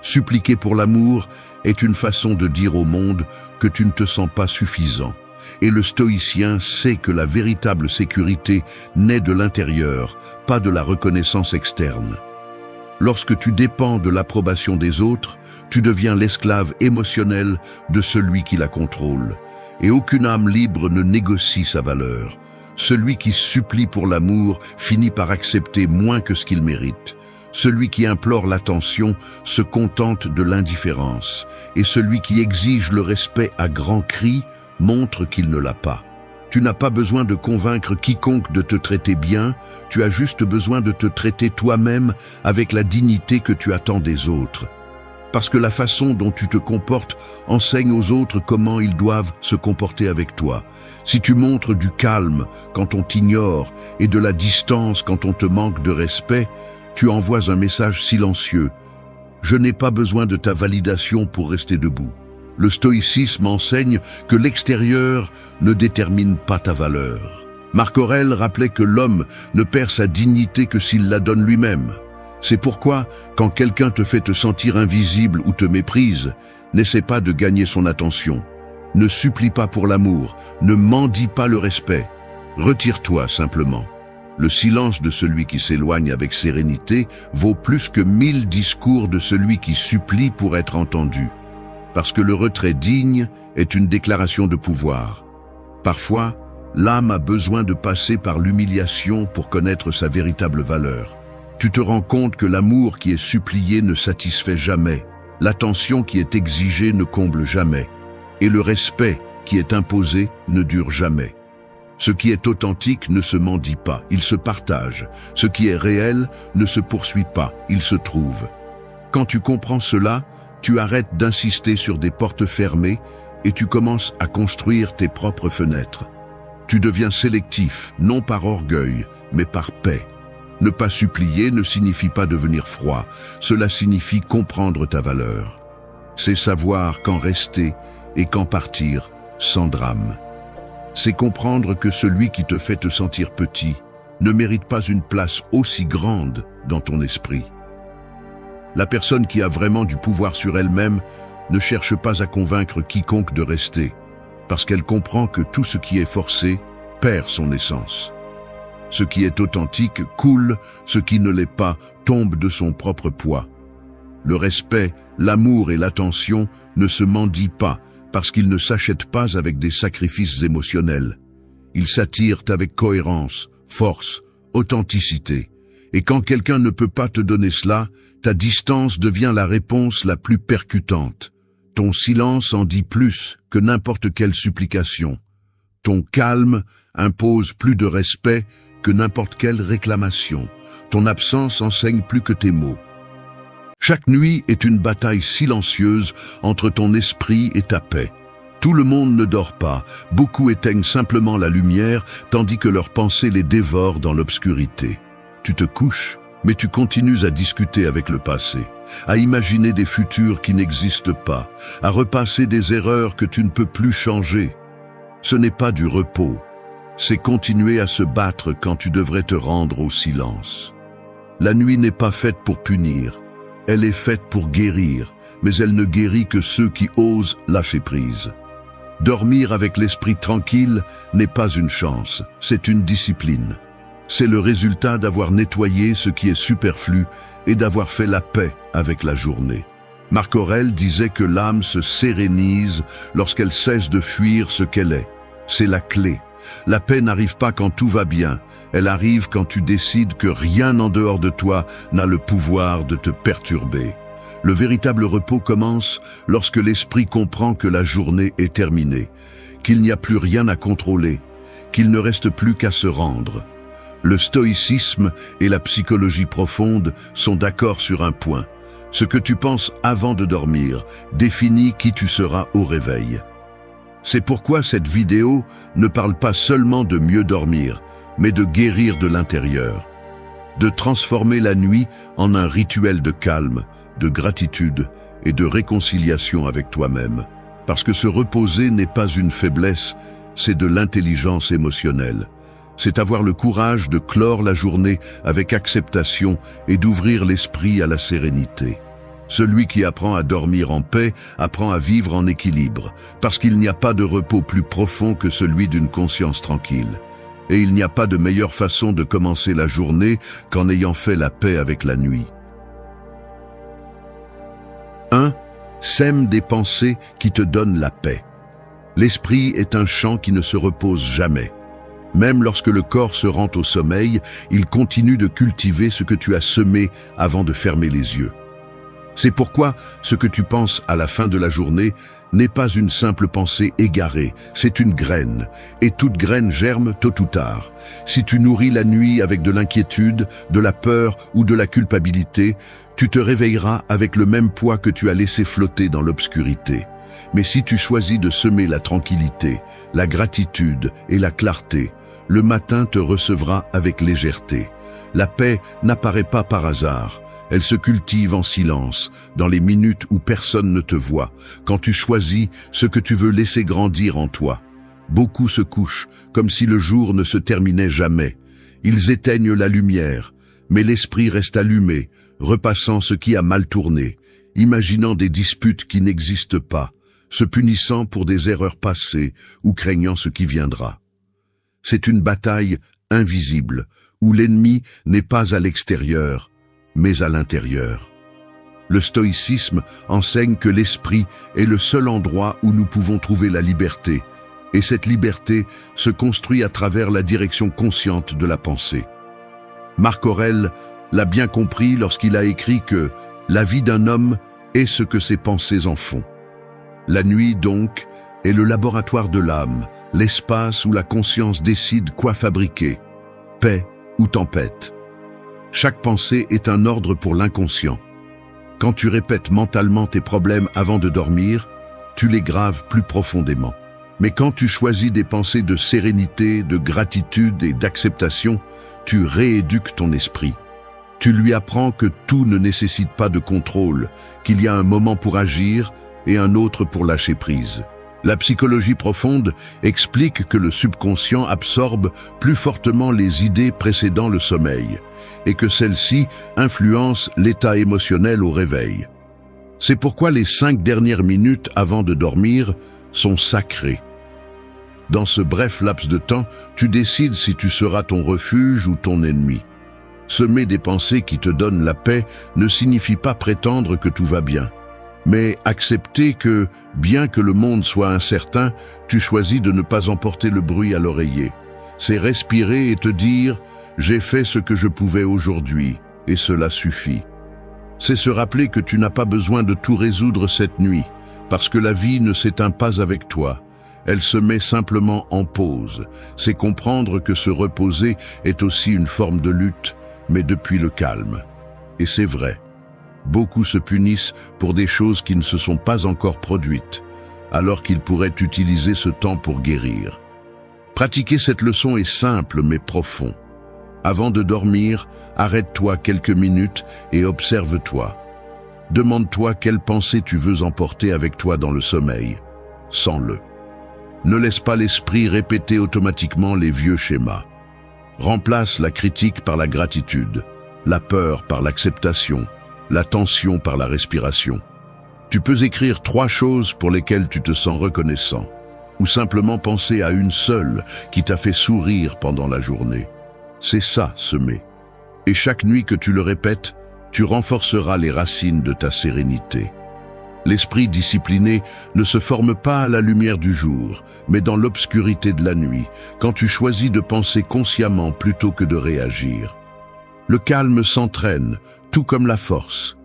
Suppliquer pour l'amour est une façon de dire au monde que tu ne te sens pas suffisant. Et le stoïcien sait que la véritable sécurité naît de l'intérieur, pas de la reconnaissance externe. Lorsque tu dépends de l'approbation des autres, tu deviens l'esclave émotionnel de celui qui la contrôle. Et aucune âme libre ne négocie sa valeur. Celui qui supplie pour l'amour finit par accepter moins que ce qu'il mérite. Celui qui implore l'attention se contente de l'indifférence, et celui qui exige le respect à grands cris montre qu'il ne l'a pas. Tu n'as pas besoin de convaincre quiconque de te traiter bien, tu as juste besoin de te traiter toi-même avec la dignité que tu attends des autres. Parce que la façon dont tu te comportes enseigne aux autres comment ils doivent se comporter avec toi. Si tu montres du calme quand on t'ignore et de la distance quand on te manque de respect, tu envoies un message silencieux. Je n'ai pas besoin de ta validation pour rester debout. Le stoïcisme enseigne que l'extérieur ne détermine pas ta valeur. Marc Aurèle rappelait que l'homme ne perd sa dignité que s'il la donne lui-même. C'est pourquoi, quand quelqu'un te fait te sentir invisible ou te méprise, n'essaie pas de gagner son attention. Ne supplie pas pour l'amour, ne mendie pas le respect. Retire-toi simplement. Le silence de celui qui s'éloigne avec sérénité vaut plus que 1000 discours de celui qui supplie pour être entendu. Parce que le retrait digne est une déclaration de pouvoir. Parfois, l'âme a besoin de passer par l'humiliation pour connaître sa véritable valeur. Tu te rends compte que l'amour qui est supplié ne satisfait jamais, l'attention qui est exigée ne comble jamais, et le respect qui est imposé ne dure jamais. Ce qui est authentique ne se mendie pas, il se partage. Ce qui est réel ne se poursuit pas, il se trouve. Quand tu comprends cela, tu arrêtes d'insister sur des portes fermées et tu commences à construire tes propres fenêtres. Tu deviens sélectif, non par orgueil, mais par paix. Ne pas supplier ne signifie pas devenir froid, cela signifie comprendre ta valeur. C'est savoir quand rester et quand partir sans drame. C'est comprendre que celui qui te fait te sentir petit ne mérite pas une place aussi grande dans ton esprit. La personne qui a vraiment du pouvoir sur elle-même ne cherche pas à convaincre quiconque de rester, parce qu'elle comprend que tout ce qui est forcé perd son essence. Ce qui est authentique coule, ce qui ne l'est pas tombe de son propre poids. Le respect, l'amour et l'attention ne se mendient pas, parce qu'ils ne s'achètent pas avec des sacrifices émotionnels. Ils s'attirent avec cohérence, force, authenticité. Et quand quelqu'un ne peut pas te donner cela, ta distance devient la réponse la plus percutante. Ton silence en dit plus que n'importe quelle supplication. Ton calme impose plus de respect que n'importe quelle réclamation. Ton absence enseigne plus que tes mots. Chaque nuit est une bataille silencieuse entre ton esprit et ta paix. Tout le monde ne dort pas, beaucoup éteignent simplement la lumière, tandis que leurs pensées les dévorent dans l'obscurité. Tu te couches, mais tu continues à discuter avec le passé, à imaginer des futurs qui n'existent pas, à repasser des erreurs que tu ne peux plus changer. Ce n'est pas du repos, c'est continuer à se battre quand tu devrais te rendre au silence. La nuit n'est pas faite pour punir. Elle est faite pour guérir, mais elle ne guérit que ceux qui osent lâcher prise. Dormir avec l'esprit tranquille n'est pas une chance, c'est une discipline. C'est le résultat d'avoir nettoyé ce qui est superflu et d'avoir fait la paix avec la journée. Marc Aurèle disait que l'âme se sérénise lorsqu'elle cesse de fuir ce qu'elle est. C'est la clé. La paix n'arrive pas quand tout va bien, elle arrive quand tu décides que rien en dehors de toi n'a le pouvoir de te perturber. Le véritable repos commence lorsque l'esprit comprend que la journée est terminée, qu'il n'y a plus rien à contrôler, qu'il ne reste plus qu'à se rendre. Le stoïcisme et la psychologie profonde sont d'accord sur un point. Ce que tu penses avant de dormir définit qui tu seras au réveil. C'est pourquoi cette vidéo ne parle pas seulement de mieux dormir, mais de guérir de l'intérieur, de transformer la nuit en un rituel de calme, de gratitude et de réconciliation avec toi-même. Parce que se reposer n'est pas une faiblesse, c'est de l'intelligence émotionnelle. C'est avoir le courage de clore la journée avec acceptation et d'ouvrir l'esprit à la sérénité. Celui qui apprend à dormir en paix apprend à vivre en équilibre, parce qu'il n'y a pas de repos plus profond que celui d'une conscience tranquille. Et il n'y a pas de meilleure façon de commencer la journée qu'en ayant fait la paix avec la nuit. 1. Sème des pensées qui te donnent la paix. L'esprit est un champ qui ne se repose jamais. Même lorsque le corps se rend au sommeil, il continue de cultiver ce que tu as semé avant de fermer les yeux. C'est pourquoi ce que tu penses à la fin de la journée n'est pas une simple pensée égarée, c'est une graine, et toute graine germe tôt ou tard. Si tu nourris la nuit avec de l'inquiétude, de la peur ou de la culpabilité, tu te réveilleras avec le même poids que tu as laissé flotter dans l'obscurité. Mais si tu choisis de semer la tranquillité, la gratitude et la clarté, le matin te recevra avec légèreté. La paix n'apparaît pas par hasard. Elle se cultive en silence, dans les minutes où personne ne te voit, quand tu choisis ce que tu veux laisser grandir en toi. Beaucoup se couchent, comme si le jour ne se terminait jamais. Ils éteignent la lumière, mais l'esprit reste allumé, repassant ce qui a mal tourné, imaginant des disputes qui n'existent pas, se punissant pour des erreurs passées ou craignant ce qui viendra. C'est une bataille invisible, où l'ennemi n'est pas à l'extérieur, mais à l'intérieur. Le stoïcisme enseigne que l'esprit est le seul endroit où nous pouvons trouver la liberté, et cette liberté se construit à travers la direction consciente de la pensée. Marc Aurèle l'a bien compris lorsqu'il a écrit que la vie d'un homme est ce que ses pensées en font. La nuit, donc, est le laboratoire de l'âme, l'espace où la conscience décide quoi fabriquer, paix ou tempête. Chaque pensée est un ordre pour l'inconscient. Quand tu répètes mentalement tes problèmes avant de dormir, tu les graves plus profondément. Mais quand tu choisis des pensées de sérénité, de gratitude et d'acceptation, tu rééduques ton esprit. Tu lui apprends que tout ne nécessite pas de contrôle, qu'il y a un moment pour agir et un autre pour lâcher prise. La psychologie profonde explique que le subconscient absorbe plus fortement les idées précédant le sommeil et que celles-ci influencent l'état émotionnel au réveil. C'est pourquoi les 5 dernières minutes avant de dormir sont sacrées. Dans ce bref laps de temps, tu décides si tu seras ton refuge ou ton ennemi. Semer des pensées qui te donnent la paix ne signifie pas prétendre que tout va bien, mais accepter que, bien que le monde soit incertain, tu choisis de ne pas emporter le bruit à l'oreiller. C'est respirer et te dire « J'ai fait ce que je pouvais aujourd'hui, et cela suffit ». C'est se rappeler que tu n'as pas besoin de tout résoudre cette nuit, parce que la vie ne s'éteint pas avec toi. Elle se met simplement en pause. C'est comprendre que se reposer est aussi une forme de lutte, mais depuis le calme. Et c'est vrai. Beaucoup se punissent pour des choses qui ne se sont pas encore produites, alors qu'ils pourraient utiliser ce temps pour guérir. Pratiquer cette leçon est simple mais profond. Avant de dormir, arrête-toi quelques minutes et observe-toi. Demande-toi quelle pensée tu veux emporter avec toi dans le sommeil. Sens-le. Ne laisse pas l'esprit répéter automatiquement les vieux schémas. Remplace la critique par la gratitude, la peur par l'acceptation, la tension par la respiration. Tu peux écrire 3 choses pour lesquelles tu te sens reconnaissant, ou simplement penser à une seule qui t'a fait sourire pendant la journée. C'est ça, semer. Et chaque nuit que tu le répètes, tu renforceras les racines de ta sérénité. L'esprit discipliné ne se forme pas à la lumière du jour, mais dans l'obscurité de la nuit, quand tu choisis de penser consciemment plutôt que de réagir. Le calme s'entraîne, tout comme la force.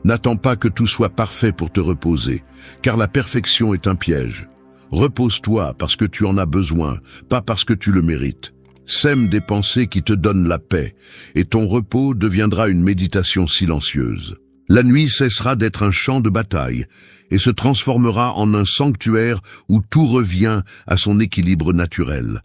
N'attends pas que tout soit parfait pour te reposer, car la perfection est un piège. Repose-toi parce que tu en as besoin, pas parce que tu le mérites. Sème des pensées qui te donnent la paix, et ton repos deviendra une méditation silencieuse. La nuit cessera d'être un champ de bataille et se transformera en un sanctuaire où tout revient à son équilibre naturel.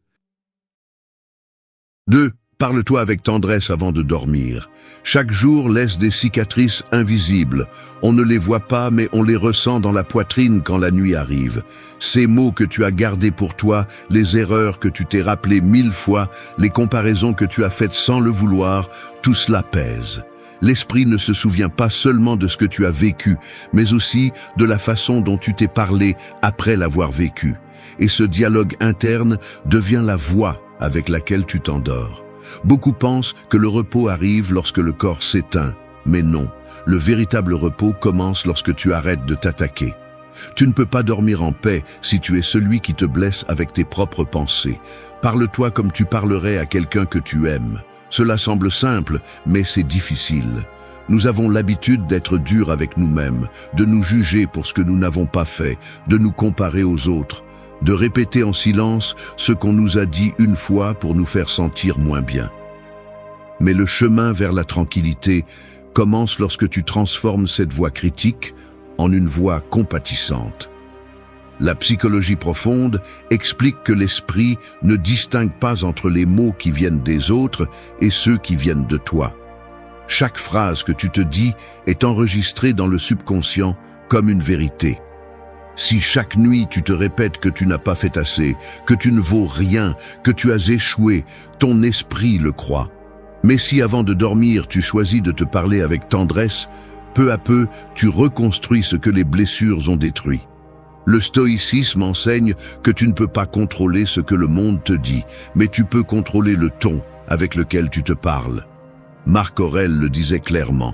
2. Parle-toi avec tendresse avant de dormir. Chaque jour laisse des cicatrices invisibles. On ne les voit pas, mais on les ressent dans la poitrine quand la nuit arrive. Ces mots que tu as gardés pour toi, les erreurs que tu t'es rappelées 1000 fois, les comparaisons que tu as faites sans le vouloir, tout cela pèse. L'esprit ne se souvient pas seulement de ce que tu as vécu, mais aussi de la façon dont tu t'es parlé après l'avoir vécu. Et ce dialogue interne devient la voix avec laquelle tu t'endors. Beaucoup pensent que le repos arrive lorsque le corps s'éteint, mais non, le véritable repos commence lorsque tu arrêtes de t'attaquer. Tu ne peux pas dormir en paix si tu es celui qui te blesse avec tes propres pensées. Parle-toi comme tu parlerais à quelqu'un que tu aimes. Cela semble simple, mais c'est difficile. Nous avons l'habitude d'être durs avec nous-mêmes, de nous juger pour ce que nous n'avons pas fait, de nous comparer aux autres, de répéter en silence ce qu'on nous a dit une fois pour nous faire sentir moins bien. Mais le chemin vers la tranquillité commence lorsque tu transformes cette voix critique en une voix compatissante. La psychologie profonde explique que l'esprit ne distingue pas entre les mots qui viennent des autres et ceux qui viennent de toi. Chaque phrase que tu te dis est enregistrée dans le subconscient comme une vérité. Si chaque nuit tu te répètes que tu n'as pas fait assez, que tu ne vaux rien, que tu as échoué, ton esprit le croit. Mais si avant de dormir tu choisis de te parler avec tendresse, peu à peu tu reconstruis ce que les blessures ont détruit. Le stoïcisme enseigne que tu ne peux pas contrôler ce que le monde te dit, mais tu peux contrôler le ton, avec lequel tu te parles. Marc Aurèle le disait clairement.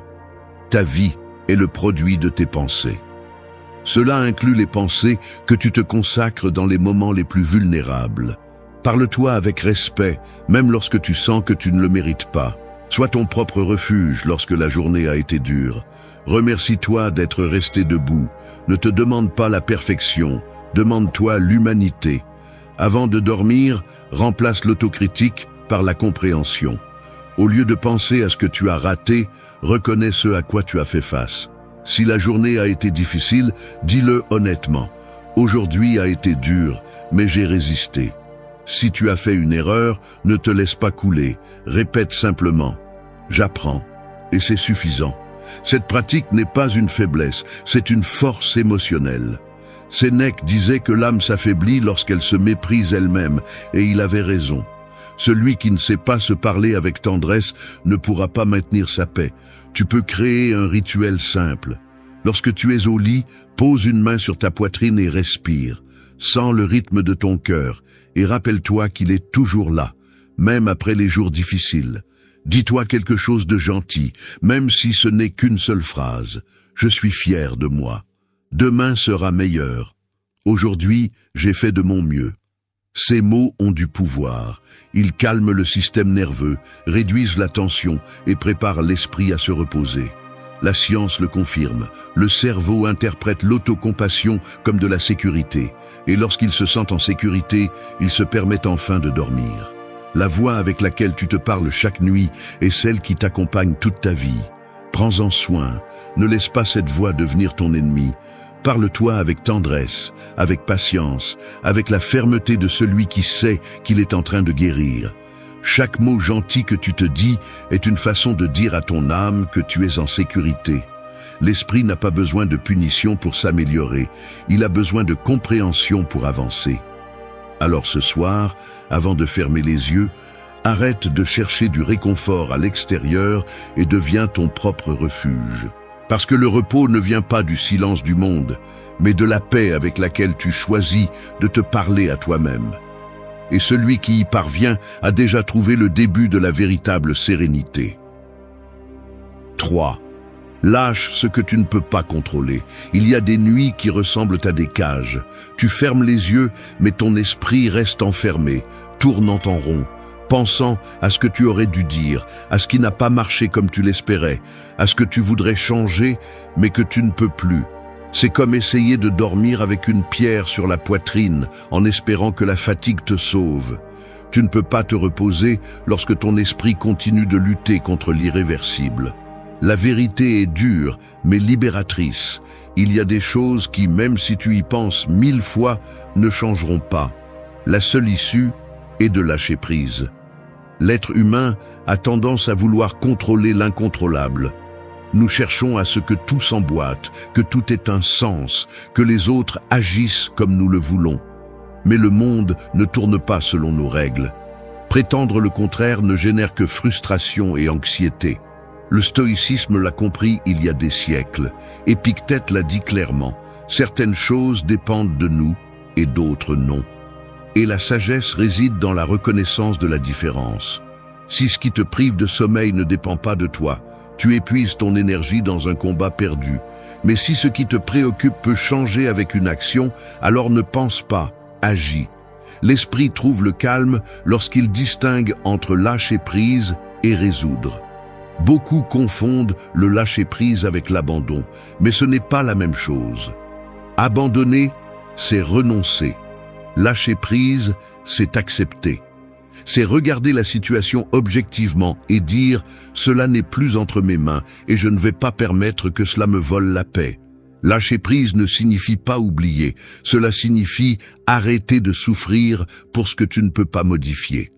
Ta vie est le produit de tes pensées. Cela inclut les pensées que tu te consacres dans les moments les plus vulnérables. Parle-toi avec respect, même lorsque tu sens que tu ne le mérites pas. Sois ton propre refuge lorsque la journée a été dure. Remercie-toi d'être resté debout. Ne te demande pas la perfection, demande-toi l'humanité. Avant de dormir, remplace l'autocritique par la compréhension. Au lieu de penser à ce que tu as raté, reconnais ce à quoi tu as fait face. Si la journée a été difficile, dis-le honnêtement. Aujourd'hui a été dur, mais j'ai résisté. Si tu as fait une erreur, ne te laisse pas couler. Répète simplement. J'apprends. Et c'est suffisant. Cette pratique n'est pas une faiblesse, c'est une force émotionnelle. Sénèque disait que l'âme s'affaiblit lorsqu'elle se méprise elle-même, et il avait raison. Celui qui ne sait pas se parler avec tendresse ne pourra pas maintenir sa paix. Tu peux créer un rituel simple. Lorsque tu es au lit, pose une main sur ta poitrine et respire. Sens le rythme de ton cœur et rappelle-toi qu'il est toujours là, même après les jours difficiles. Dis-toi quelque chose de gentil, même si ce n'est qu'une seule phrase. Je suis fier de moi. Demain sera meilleur. Aujourd'hui, j'ai fait de mon mieux. Ces mots ont du pouvoir. Ils calment le système nerveux, réduisent la tension et préparent l'esprit à se reposer. La science le confirme. Le cerveau interprète l'autocompassion comme de la sécurité. Et lorsqu'il se sent en sécurité, il se permet enfin de dormir. La voix avec laquelle tu te parles chaque nuit est celle qui t'accompagne toute ta vie. Prends-en soin. Ne laisse pas cette voix devenir ton ennemi. Parle-toi avec tendresse, avec patience, avec la fermeté de celui qui sait qu'il est en train de guérir. Chaque mot gentil que tu te dis est une façon de dire à ton âme que tu es en sécurité. L'esprit n'a pas besoin de punition pour s'améliorer, il a besoin de compréhension pour avancer. Alors ce soir, avant de fermer les yeux, arrête de chercher du réconfort à l'extérieur et deviens ton propre refuge. Parce que le repos ne vient pas du silence du monde, mais de la paix avec laquelle tu choisis de te parler à toi-même. Et celui qui y parvient a déjà trouvé le début de la véritable sérénité. 3. Lâche ce que tu ne peux pas contrôler. Il y a des nuits qui ressemblent à des cages. Tu fermes les yeux, mais ton esprit reste enfermé, tournant en rond, pensant à ce que tu aurais dû dire, à ce qui n'a pas marché comme tu l'espérais, à ce que tu voudrais changer, mais que tu ne peux plus. C'est comme essayer de dormir avec une pierre sur la poitrine, en espérant que la fatigue te sauve. Tu ne peux pas te reposer lorsque ton esprit continue de lutter contre l'irréversible. La vérité est dure, mais libératrice. Il y a des choses qui, même si tu y penses 1000 fois, ne changeront pas. La seule issue est de lâcher prise. L'être humain a tendance à vouloir contrôler l'incontrôlable. Nous cherchons à ce que tout s'emboîte, que tout ait un sens, que les autres agissent comme nous le voulons. Mais le monde ne tourne pas selon nos règles. Prétendre le contraire ne génère que frustration et anxiété. Le stoïcisme l'a compris il y a des siècles. Épictète l'a dit clairement. Certaines choses dépendent de nous et d'autres non. Et la sagesse réside dans la reconnaissance de la différence. Si ce qui te prive de sommeil ne dépend pas de toi, tu épuises ton énergie dans un combat perdu. Mais si ce qui te préoccupe peut changer avec une action, alors ne pense pas, agis. L'esprit trouve le calme lorsqu'il distingue entre lâcher prise et résoudre. Beaucoup confondent le lâcher prise avec l'abandon, mais ce n'est pas la même chose. Abandonner, c'est renoncer. Lâcher prise, c'est accepter. C'est regarder la situation objectivement et dire « cela n'est plus entre mes mains et je ne vais pas permettre que cela me vole la paix ». Lâcher prise ne signifie pas oublier, cela signifie arrêter de souffrir pour ce que tu ne peux pas modifier.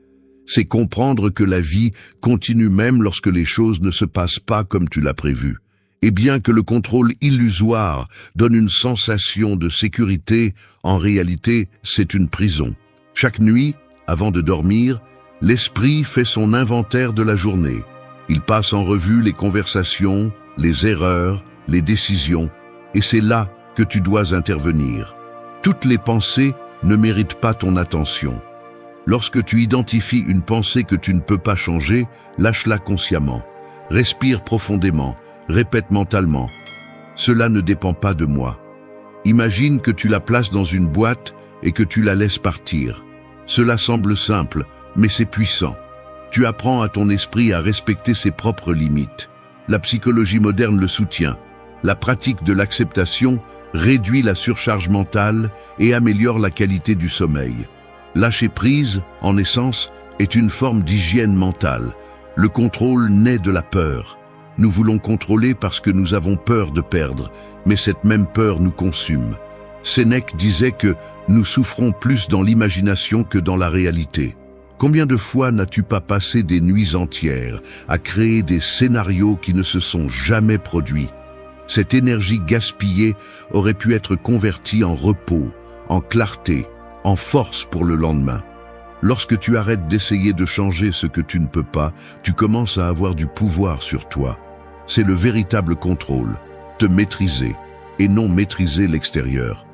C'est comprendre que la vie continue même lorsque les choses ne se passent pas comme tu l'as prévu. Et bien que le contrôle illusoire donne une sensation de sécurité, en réalité, c'est une prison. Chaque nuit, avant de dormir, l'esprit fait son inventaire de la journée. Il passe en revue les conversations, les erreurs, les décisions, et c'est là que tu dois intervenir. Toutes les pensées ne méritent pas ton attention. Lorsque tu identifies une pensée que tu ne peux pas changer, lâche-la consciemment. Respire profondément, répète mentalement. Cela ne dépend pas de moi. Imagine que tu la places dans une boîte et que tu la laisses partir. Cela semble simple, mais c'est puissant. Tu apprends à ton esprit à respecter ses propres limites. La psychologie moderne le soutient. La pratique de l'acceptation réduit la surcharge mentale et améliore la qualité du sommeil. Lâcher prise, en essence, est une forme d'hygiène mentale. Le contrôle naît de la peur. Nous voulons contrôler parce que nous avons peur de perdre, mais cette même peur nous consume. Sénèque disait que nous souffrons plus dans l'imagination que dans la réalité. Combien de fois n'as-tu pas passé des nuits entières à créer des scénarios qui ne se sont jamais produits? Cette énergie gaspillée aurait pu être convertie en repos, en clarté, en force pour le lendemain. Lorsque tu arrêtes d'essayer de changer ce que tu ne peux pas, tu commences à avoir du pouvoir sur toi. C'est le véritable contrôle, te maîtriser et non maîtriser l'extérieur.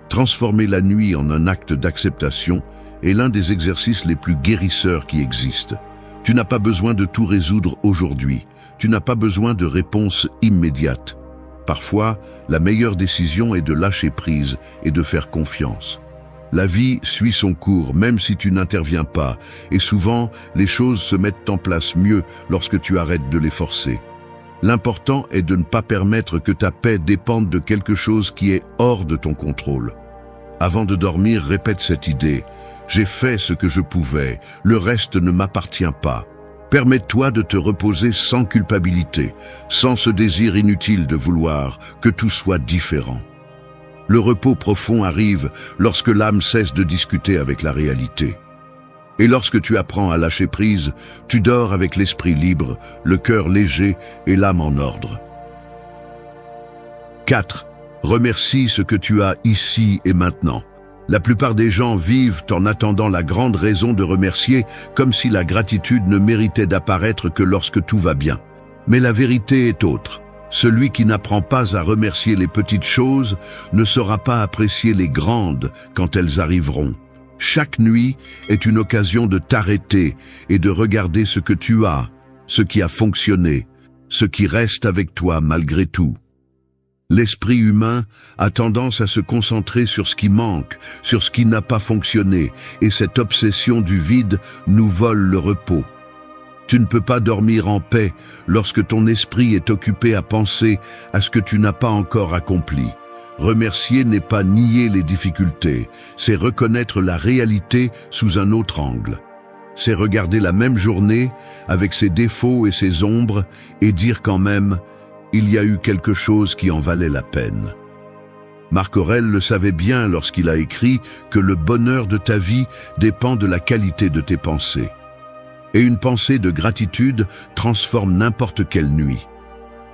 Transformer la nuit en un acte d'acceptation est l'un des exercices les plus guérisseurs qui existent. Tu n'as pas besoin de tout résoudre aujourd'hui. Tu n'as pas besoin de réponses immédiates. Parfois, la meilleure décision est de lâcher prise et de faire confiance. La vie suit son cours même si tu n'interviens pas, et souvent, les choses se mettent en place mieux lorsque tu arrêtes de les forcer. L'important est de ne pas permettre que ta paix dépende de quelque chose qui est hors de ton contrôle. Avant de dormir, répète cette idée. J'ai fait ce que je pouvais, le reste ne m'appartient pas. Permets-toi de te reposer sans culpabilité, sans ce désir inutile de vouloir que tout soit différent. Le repos profond arrive lorsque l'âme cesse de discuter avec la réalité. Et lorsque tu apprends à lâcher prise, tu dors avec l'esprit libre, le cœur léger et l'âme en ordre. 4. Remercie ce que tu as ici et maintenant. La plupart des gens vivent en attendant la grande raison de remercier, comme si la gratitude ne méritait d'apparaître que lorsque tout va bien. Mais la vérité est autre. Celui qui n'apprend pas à remercier les petites choses ne saura pas apprécier les grandes quand elles arriveront. Chaque nuit est une occasion de t'arrêter et de regarder ce que tu as, ce qui a fonctionné, ce qui reste avec toi malgré tout. L'esprit humain a tendance à se concentrer sur ce qui manque, sur ce qui n'a pas fonctionné, et cette obsession du vide nous vole le repos. Tu ne peux pas dormir en paix lorsque ton esprit est occupé à penser à ce que tu n'as pas encore accompli. Remercier n'est pas nier les difficultés, c'est reconnaître la réalité sous un autre angle. C'est regarder la même journée avec ses défauts et ses ombres et dire quand même « il y a eu quelque chose qui en valait la peine ». Marc Aurèle le savait bien lorsqu'il a écrit que le bonheur de ta vie dépend de la qualité de tes pensées. Et une pensée de gratitude transforme n'importe quelle nuit.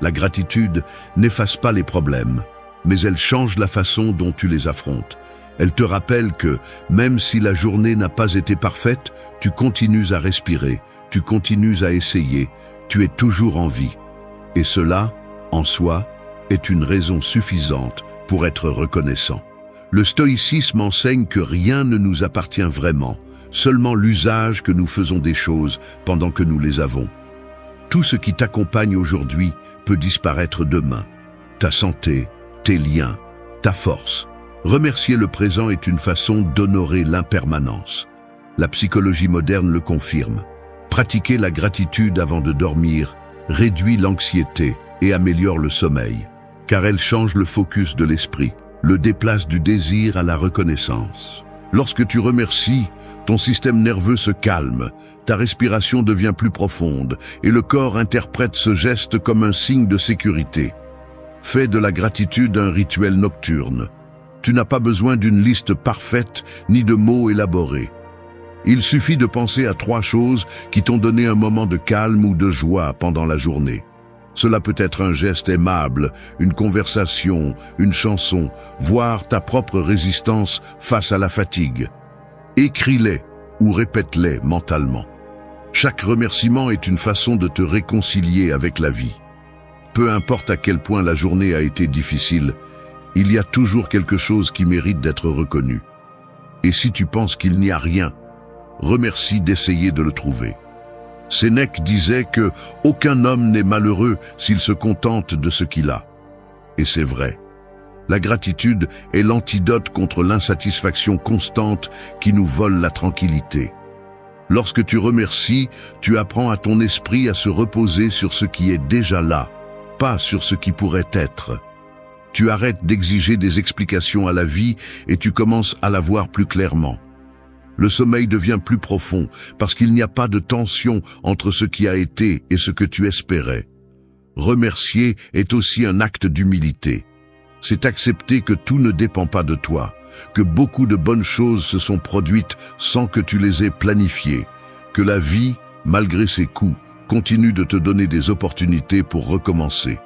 La gratitude n'efface pas les problèmes, mais elle change la façon dont tu les affrontes. Elle te rappelle que, même si la journée n'a pas été parfaite, tu continues à respirer, tu continues à essayer, tu es toujours en vie. Et cela, en soi, est une raison suffisante pour être reconnaissant. Le stoïcisme enseigne que rien ne nous appartient vraiment, seulement l'usage que nous faisons des choses pendant que nous les avons. Tout ce qui t'accompagne aujourd'hui peut disparaître demain. Ta santé, tes liens, ta force. Remercier le présent est une façon d'honorer l'impermanence. La psychologie moderne le confirme. Pratiquer la gratitude avant de dormir réduit l'anxiété et améliore le sommeil, car elle change le focus de l'esprit, le déplace du désir à la reconnaissance. Lorsque tu remercies, ton système nerveux se calme, ta respiration devient plus profonde et le corps interprète ce geste comme un signe de sécurité. Fais de la gratitude un rituel nocturne. Tu n'as pas besoin d'une liste parfaite ni de mots élaborés. Il suffit de penser à 3 choses qui t'ont donné un moment de calme ou de joie pendant la journée. Cela peut être un geste aimable, une conversation, une chanson, voire ta propre résistance face à la fatigue. Écris-les ou répète-les mentalement. Chaque remerciement est une façon de te réconcilier avec la vie. Peu importe à quel point la journée a été difficile, il y a toujours quelque chose qui mérite d'être reconnu. Et si tu penses qu'il n'y a rien, remercie d'essayer de le trouver. Sénèque disait que aucun homme n'est malheureux s'il se contente de ce qu'il a. Et c'est vrai. La gratitude est l'antidote contre l'insatisfaction constante qui nous vole la tranquillité. Lorsque tu remercies, tu apprends à ton esprit à se reposer sur ce qui est déjà là, pas sur ce qui pourrait être. Tu arrêtes d'exiger des explications à la vie et tu commences à la voir plus clairement. Le sommeil devient plus profond parce qu'il n'y a pas de tension entre ce qui a été et ce que tu espérais. Remercier est aussi un acte d'humilité. C'est accepter que tout ne dépend pas de toi, que beaucoup de bonnes choses se sont produites sans que tu les aies planifiées, que la vie, malgré ses coups, continue de te donner des opportunités pour recommencer.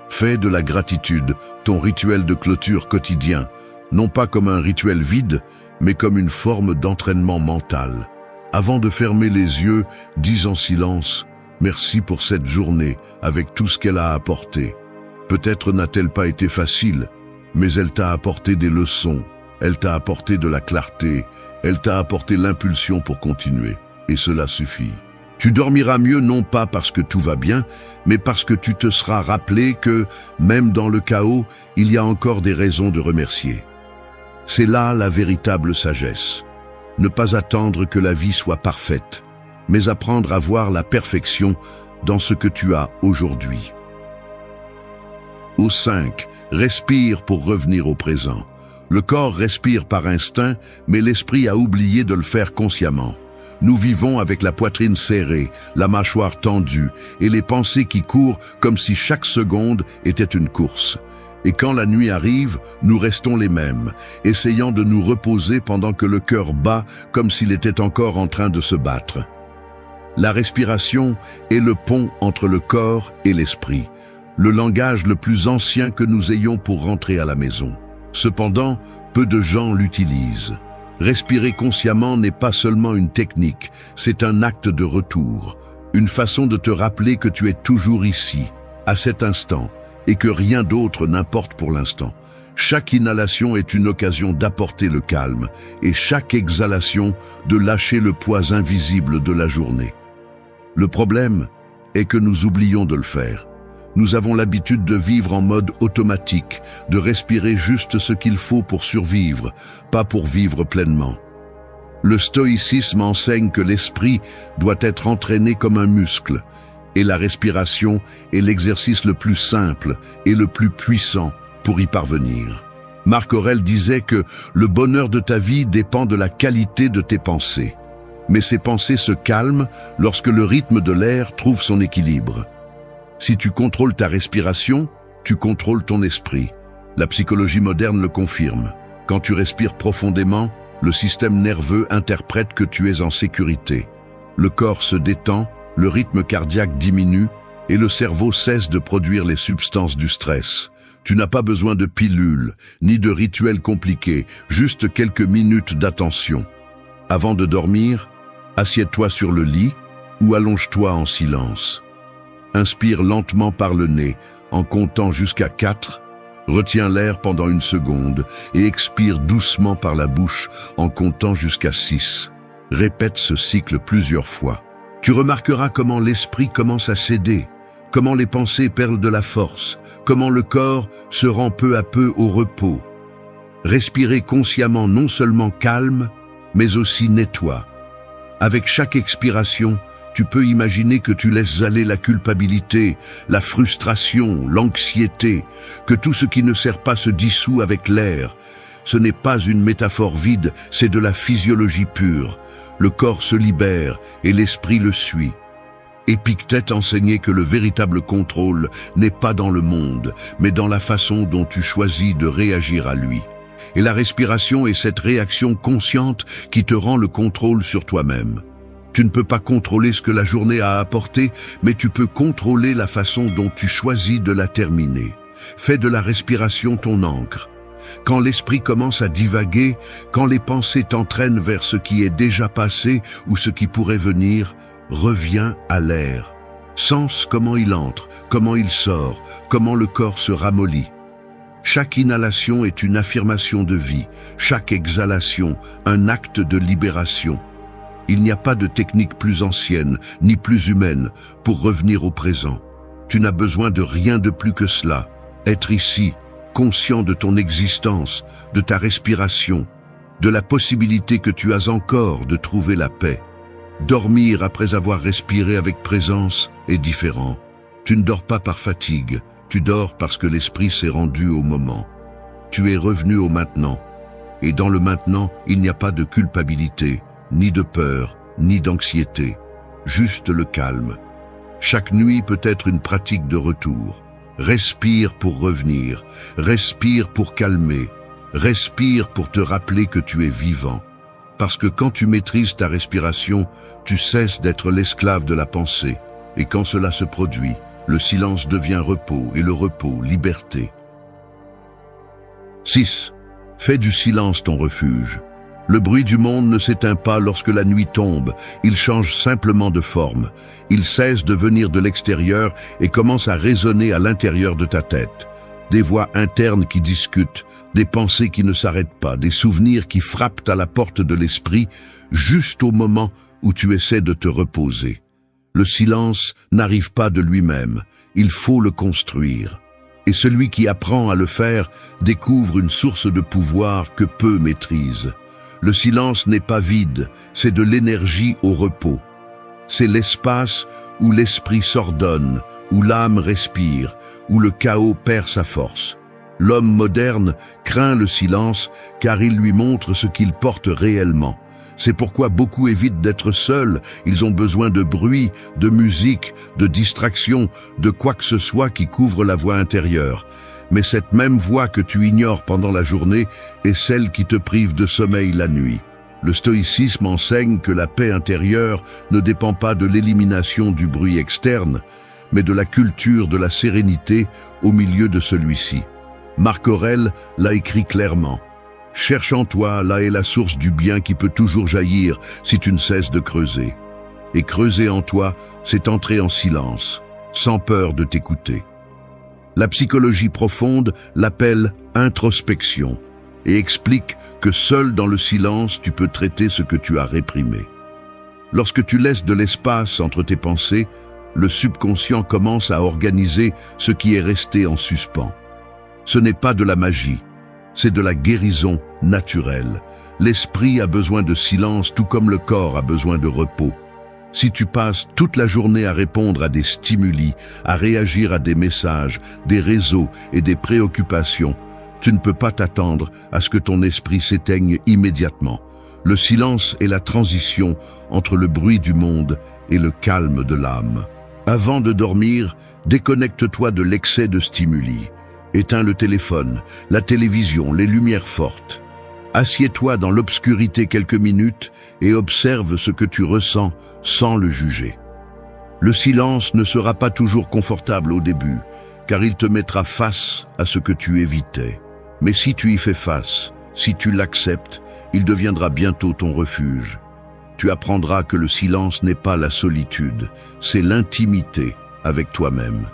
Fais de la gratitude ton rituel de clôture quotidien, non pas comme un rituel vide, mais comme une forme d'entraînement mental. Avant de fermer les yeux, dis en silence « Merci pour cette journée, avec tout ce qu'elle a apporté. Peut-être n'a-t-elle pas été facile, mais elle t'a apporté des leçons, elle t'a apporté de la clarté, elle t'a apporté l'impulsion pour continuer. Et cela suffit. Tu dormiras mieux non pas parce que tout va bien, mais parce que tu te seras rappelé que, même dans le chaos, il y a encore des raisons de remercier. C'est là la véritable sagesse. Ne pas attendre que la vie soit parfaite, mais apprendre à voir la perfection dans ce que tu as aujourd'hui. Au 5, respire pour revenir au présent. Le corps respire par instinct, mais l'esprit a oublié de le faire consciemment. Nous vivons avec la poitrine serrée, la mâchoire tendue et les pensées qui courent comme si chaque seconde était une course. Et quand la nuit arrive, nous restons les mêmes, essayant de nous reposer pendant que le cœur bat comme s'il était encore en train de se battre. La respiration est le pont entre le corps et l'esprit, le langage le plus ancien que nous ayons pour rentrer à la maison. Cependant, peu de gens l'utilisent. Respirer consciemment n'est pas seulement une technique, c'est un acte de retour, une façon de te rappeler que tu es toujours ici, à cet instant, et que rien d'autre n'importe pour l'instant. Chaque inhalation est une occasion d'apporter le calme, et chaque exhalation de lâcher le poids invisible de la journée. Le problème est que nous oublions de le faire. Nous avons l'habitude de vivre en mode automatique, de respirer juste ce qu'il faut pour survivre, pas pour vivre pleinement. Le stoïcisme enseigne que l'esprit doit être entraîné comme un muscle, et la respiration est l'exercice le plus simple et le plus puissant pour y parvenir. Marc Aurèle disait que le bonheur de ta vie dépend de la qualité de tes pensées. Mais ces pensées se calment lorsque le rythme de l'air trouve son équilibre. Si tu contrôles ta respiration, tu contrôles ton esprit. La psychologie moderne le confirme. Quand tu respires profondément, le système nerveux interprète que tu es en sécurité. Le corps se détend, le rythme cardiaque diminue et le cerveau cesse de produire les substances du stress. Tu n'as pas besoin de pilules, ni de rituels compliqués, juste quelques minutes d'attention. Avant de dormir, assieds-toi sur le lit ou allonge-toi en silence. Inspire lentement par le nez, en comptant jusqu'à 4, retiens l'air pendant 1 seconde et expire doucement par la bouche en comptant jusqu'à 6. Répète ce cycle plusieurs fois. Tu remarqueras comment l'esprit commence à céder, comment les pensées perdent de la force, comment le corps se rend peu à peu au repos. Respirer consciemment non seulement calme, mais aussi nettoie. Avec chaque expiration, tu peux imaginer que tu laisses aller la culpabilité, la frustration, l'anxiété, que tout ce qui ne sert pas se dissout avec l'air. Ce n'est pas une métaphore vide, c'est de la physiologie pure. Le corps se libère et l'esprit le suit. Épictète enseignait que le véritable contrôle n'est pas dans le monde, mais dans la façon dont tu choisis de réagir à lui. Et la respiration est cette réaction consciente qui te rend le contrôle sur toi-même. Tu ne peux pas contrôler ce que la journée a apporté, mais tu peux contrôler la façon dont tu choisis de la terminer. Fais de la respiration ton ancre. Quand l'esprit commence à divaguer, quand les pensées t'entraînent vers ce qui est déjà passé ou ce qui pourrait venir, reviens à l'air. Sens comment il entre, comment il sort, comment le corps se ramollit. Chaque inhalation est une affirmation de vie, chaque exhalation un acte de libération. Il n'y a pas de technique plus ancienne, ni plus humaine, pour revenir au présent. Tu n'as besoin de rien de plus que cela. Être ici, conscient de ton existence, de ta respiration, de la possibilité que tu as encore de trouver la paix. Dormir après avoir respiré avec présence est différent. Tu ne dors pas par fatigue, tu dors parce que l'esprit s'est rendu au moment. Tu es revenu au maintenant. Et dans le maintenant, il n'y a pas de culpabilité, ni de peur, ni d'anxiété. Juste le calme. Chaque nuit peut être une pratique de retour. Respire pour revenir, respire pour calmer, respire pour te rappeler que tu es vivant. Parce que quand tu maîtrises ta respiration, tu cesses d'être l'esclave de la pensée. Et quand cela se produit, le silence devient repos et le repos, liberté. 6. Fais du silence ton refuge. Le bruit du monde ne s'éteint pas lorsque la nuit tombe, il change simplement de forme. Il cesse de venir de l'extérieur et commence à résonner à l'intérieur de ta tête. Des voix internes qui discutent, des pensées qui ne s'arrêtent pas, des souvenirs qui frappent à la porte de l'esprit, juste au moment où tu essaies de te reposer. Le silence n'arrive pas de lui-même, il faut le construire. Et celui qui apprend à le faire découvre une source de pouvoir que peu maîtrisent. Le silence n'est pas vide, c'est de l'énergie au repos. C'est l'espace où l'esprit s'ordonne, où l'âme respire, où le chaos perd sa force. L'homme moderne craint le silence car il lui montre ce qu'il porte réellement. C'est pourquoi beaucoup évitent d'être seuls, ils ont besoin de bruit, de musique, de distraction, de quoi que ce soit qui couvre la voix intérieure. Mais cette même voix que tu ignores pendant la journée est celle qui te prive de sommeil la nuit. Le stoïcisme enseigne que la paix intérieure ne dépend pas de l'élimination du bruit externe, mais de la culture de la sérénité au milieu de celui-ci. Marc Aurèle l'a écrit clairement. « Cherche en toi, là est la source du bien qui peut toujours jaillir si tu ne cesses de creuser. Et creuser en toi, c'est entrer en silence, sans peur de t'écouter. » La psychologie profonde l'appelle introspection et explique que seul dans le silence tu peux traiter ce que tu as réprimé. Lorsque tu laisses de l'espace entre tes pensées, le subconscient commence à organiser ce qui est resté en suspens. Ce n'est pas de la magie, c'est de la guérison naturelle. L'esprit a besoin de silence tout comme le corps a besoin de repos. Si tu passes toute la journée à répondre à des stimuli, à réagir à des messages, des réseaux et des préoccupations, tu ne peux pas t'attendre à ce que ton esprit s'éteigne immédiatement. Le silence est la transition entre le bruit du monde et le calme de l'âme. Avant de dormir, déconnecte-toi de l'excès de stimuli. Éteins le téléphone, la télévision, les lumières fortes. Assieds-toi dans l'obscurité quelques minutes et observe ce que tu ressens sans le juger. Le silence ne sera pas toujours confortable au début, car il te mettra face à ce que tu évitais. Mais si tu y fais face, si tu l'acceptes, il deviendra bientôt ton refuge. Tu apprendras que le silence n'est pas la solitude, c'est l'intimité avec toi-même.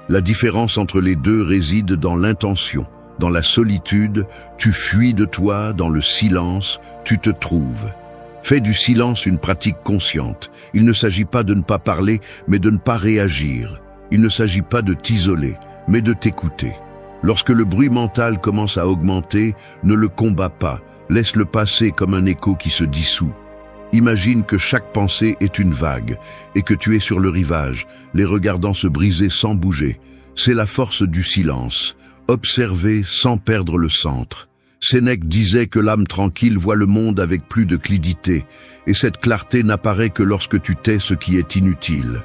La différence entre les deux réside dans l'intention. Dans la solitude, tu fuis de toi, dans le silence, tu te trouves. Fais du silence une pratique consciente. Il ne s'agit pas de ne pas parler, mais de ne pas réagir. Il ne s'agit pas de t'isoler, mais de t'écouter. Lorsque le bruit mental commence à augmenter, ne le combats pas, laisse-le passer comme un écho qui se dissout. Imagine que chaque pensée est une vague et que tu es sur le rivage, les regardant se briser sans bouger. C'est la force du silence. Observer sans perdre le centre. Sénèque disait que l'âme tranquille voit le monde avec plus de clarté, et cette clarté n'apparaît que lorsque tu tais ce qui est inutile.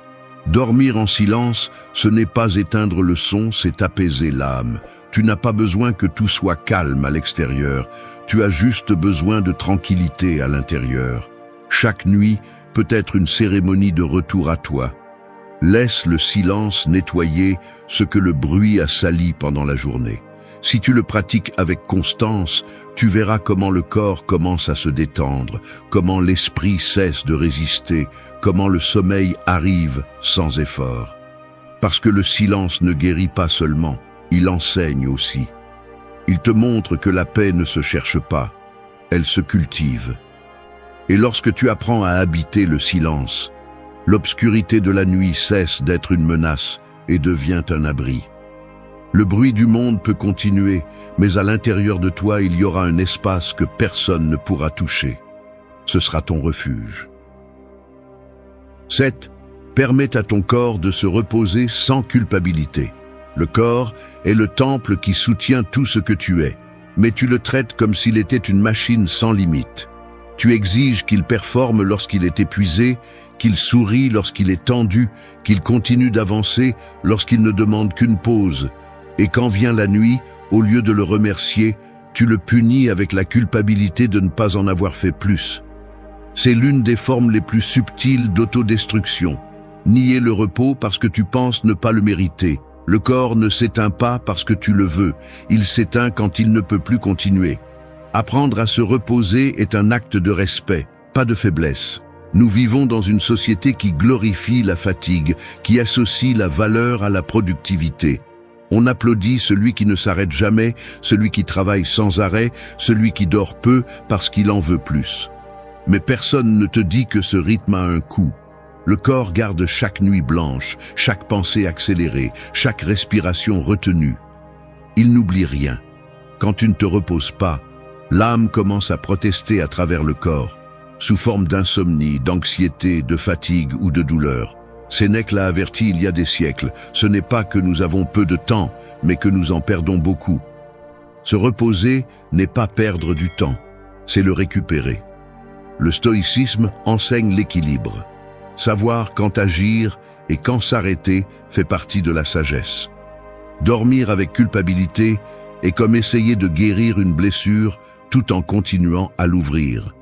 Dormir en silence, ce n'est pas éteindre le son, c'est apaiser l'âme. Tu n'as pas besoin que tout soit calme à l'extérieur, tu as juste besoin de tranquillité à l'intérieur. Chaque nuit peut être une cérémonie de retour à toi. Laisse le silence nettoyer ce que le bruit a sali pendant la journée. Si tu le pratiques avec constance, tu verras comment le corps commence à se détendre, comment l'esprit cesse de résister, comment le sommeil arrive sans effort. Parce que le silence ne guérit pas seulement, il enseigne aussi. Il te montre que la paix ne se cherche pas, elle se cultive. Et lorsque tu apprends à habiter le silence, l'obscurité de la nuit cesse d'être une menace et devient un abri. Le bruit du monde peut continuer, mais à l'intérieur de toi, il y aura un espace que personne ne pourra toucher. Ce sera ton refuge. 7. Permets à ton corps de se reposer sans culpabilité. Le corps est le temple qui soutient tout ce que tu es, mais tu le traites comme s'il était une machine sans limite. Tu exiges qu'il performe lorsqu'il est épuisé, qu'il sourit lorsqu'il est tendu, qu'il continue d'avancer lorsqu'il ne demande qu'une pause. Et quand vient la nuit, au lieu de le remercier, tu le punis avec la culpabilité de ne pas en avoir fait plus. C'est l'une des formes les plus subtiles d'autodestruction. Nier le repos parce que tu penses ne pas le mériter. Le corps ne s'éteint pas parce que tu le veux, il s'éteint quand il ne peut plus continuer. Apprendre à se reposer est un acte de respect, pas de faiblesse. Nous vivons dans une société qui glorifie la fatigue, qui associe la valeur à la productivité. On applaudit celui qui ne s'arrête jamais, celui qui travaille sans arrêt, celui qui dort peu parce qu'il en veut plus. Mais personne ne te dit que ce rythme a un coût. Le corps garde chaque nuit blanche, chaque pensée accélérée, chaque respiration retenue. Il n'oublie rien. Quand tu ne te reposes pas, l'âme commence à protester à travers le corps, sous forme d'insomnie, d'anxiété, de fatigue ou de douleur. Sénèque l'a averti il y a des siècles, ce n'est pas que nous avons peu de temps, mais que nous en perdons beaucoup. Se reposer n'est pas perdre du temps, c'est le récupérer. Le stoïcisme enseigne l'équilibre. Savoir quand agir et quand s'arrêter fait partie de la sagesse. Dormir avec culpabilité est comme essayer de guérir une blessure tout en continuant à l'ouvrir.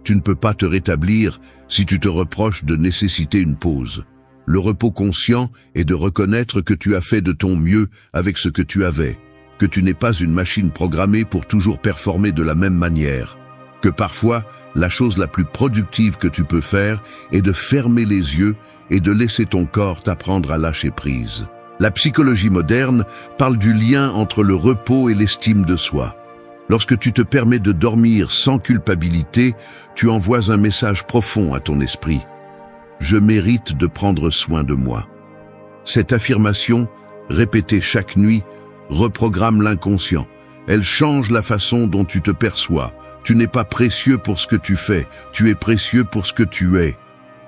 Tu ne peux pas te rétablir si tu te reproches de nécessiter une pause. Le repos conscient est de reconnaître que tu as fait de ton mieux avec ce que tu avais, que tu n'es pas une machine programmée pour toujours performer de la même manière, que parfois, la chose la plus productive que tu peux faire est de fermer les yeux et de laisser ton corps t'apprendre à lâcher prise. La psychologie moderne parle du lien entre le repos et l'estime de soi. Lorsque tu te permets de dormir sans culpabilité, tu envoies un message profond à ton esprit. Je mérite de prendre soin de moi. Cette affirmation, répétée chaque nuit, reprogramme l'inconscient. Elle change la façon dont tu te perçois. Tu n'es pas précieux pour ce que tu fais, tu es précieux pour ce que tu es.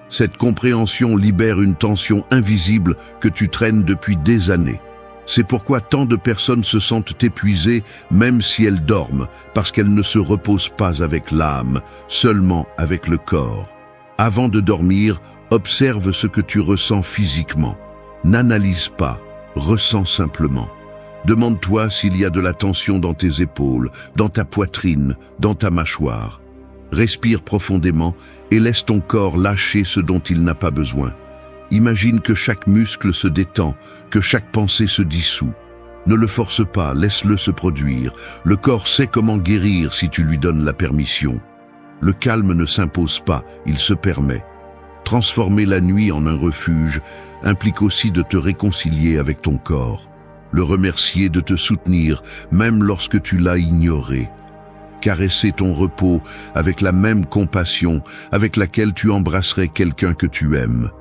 Cette compréhension libère une tension invisible que tu traînes depuis des années. C'est pourquoi tant de personnes se sentent épuisées même si elles dorment, parce qu'elles ne se reposent pas avec l'âme, seulement avec le corps. Avant de dormir, observe ce que tu ressens physiquement. N'analyse pas, ressens simplement. Demande-toi s'il y a de la tension dans tes épaules, dans ta poitrine, dans ta mâchoire. Respire profondément et laisse ton corps lâcher ce dont il n'a pas besoin. Imagine que chaque muscle se détend, que chaque pensée se dissout. Ne le force pas, laisse-le se produire. Le corps sait comment guérir si tu lui donnes la permission. Le calme ne s'impose pas, il se permet. Transformer la nuit en un refuge implique aussi de te réconcilier avec ton corps. Le remercier de te soutenir, même lorsque tu l'as ignoré. Caresser ton repos avec la même compassion avec laquelle tu embrasserais quelqu'un que tu aimes.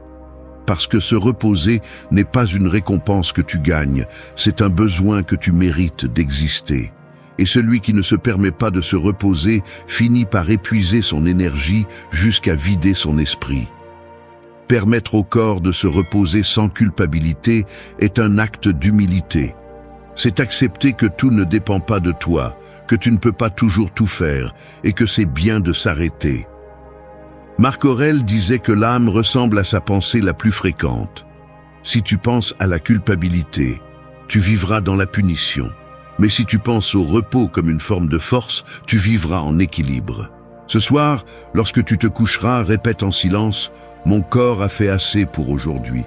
Parce que se reposer n'est pas une récompense que tu gagnes, c'est un besoin que tu mérites d'exister. Et celui qui ne se permet pas de se reposer finit par épuiser son énergie jusqu'à vider son esprit. Permettre au corps de se reposer sans culpabilité est un acte d'humilité. C'est accepter que tout ne dépend pas de toi, que tu ne peux pas toujours tout faire et que c'est bien de s'arrêter. Marc Aurèle disait que l'âme ressemble à sa pensée la plus fréquente. Si tu penses à la culpabilité, tu vivras dans la punition. Mais si tu penses au repos comme une forme de force, tu vivras en équilibre. Ce soir, lorsque tu te coucheras, répète en silence « Mon corps a fait assez pour aujourd'hui ».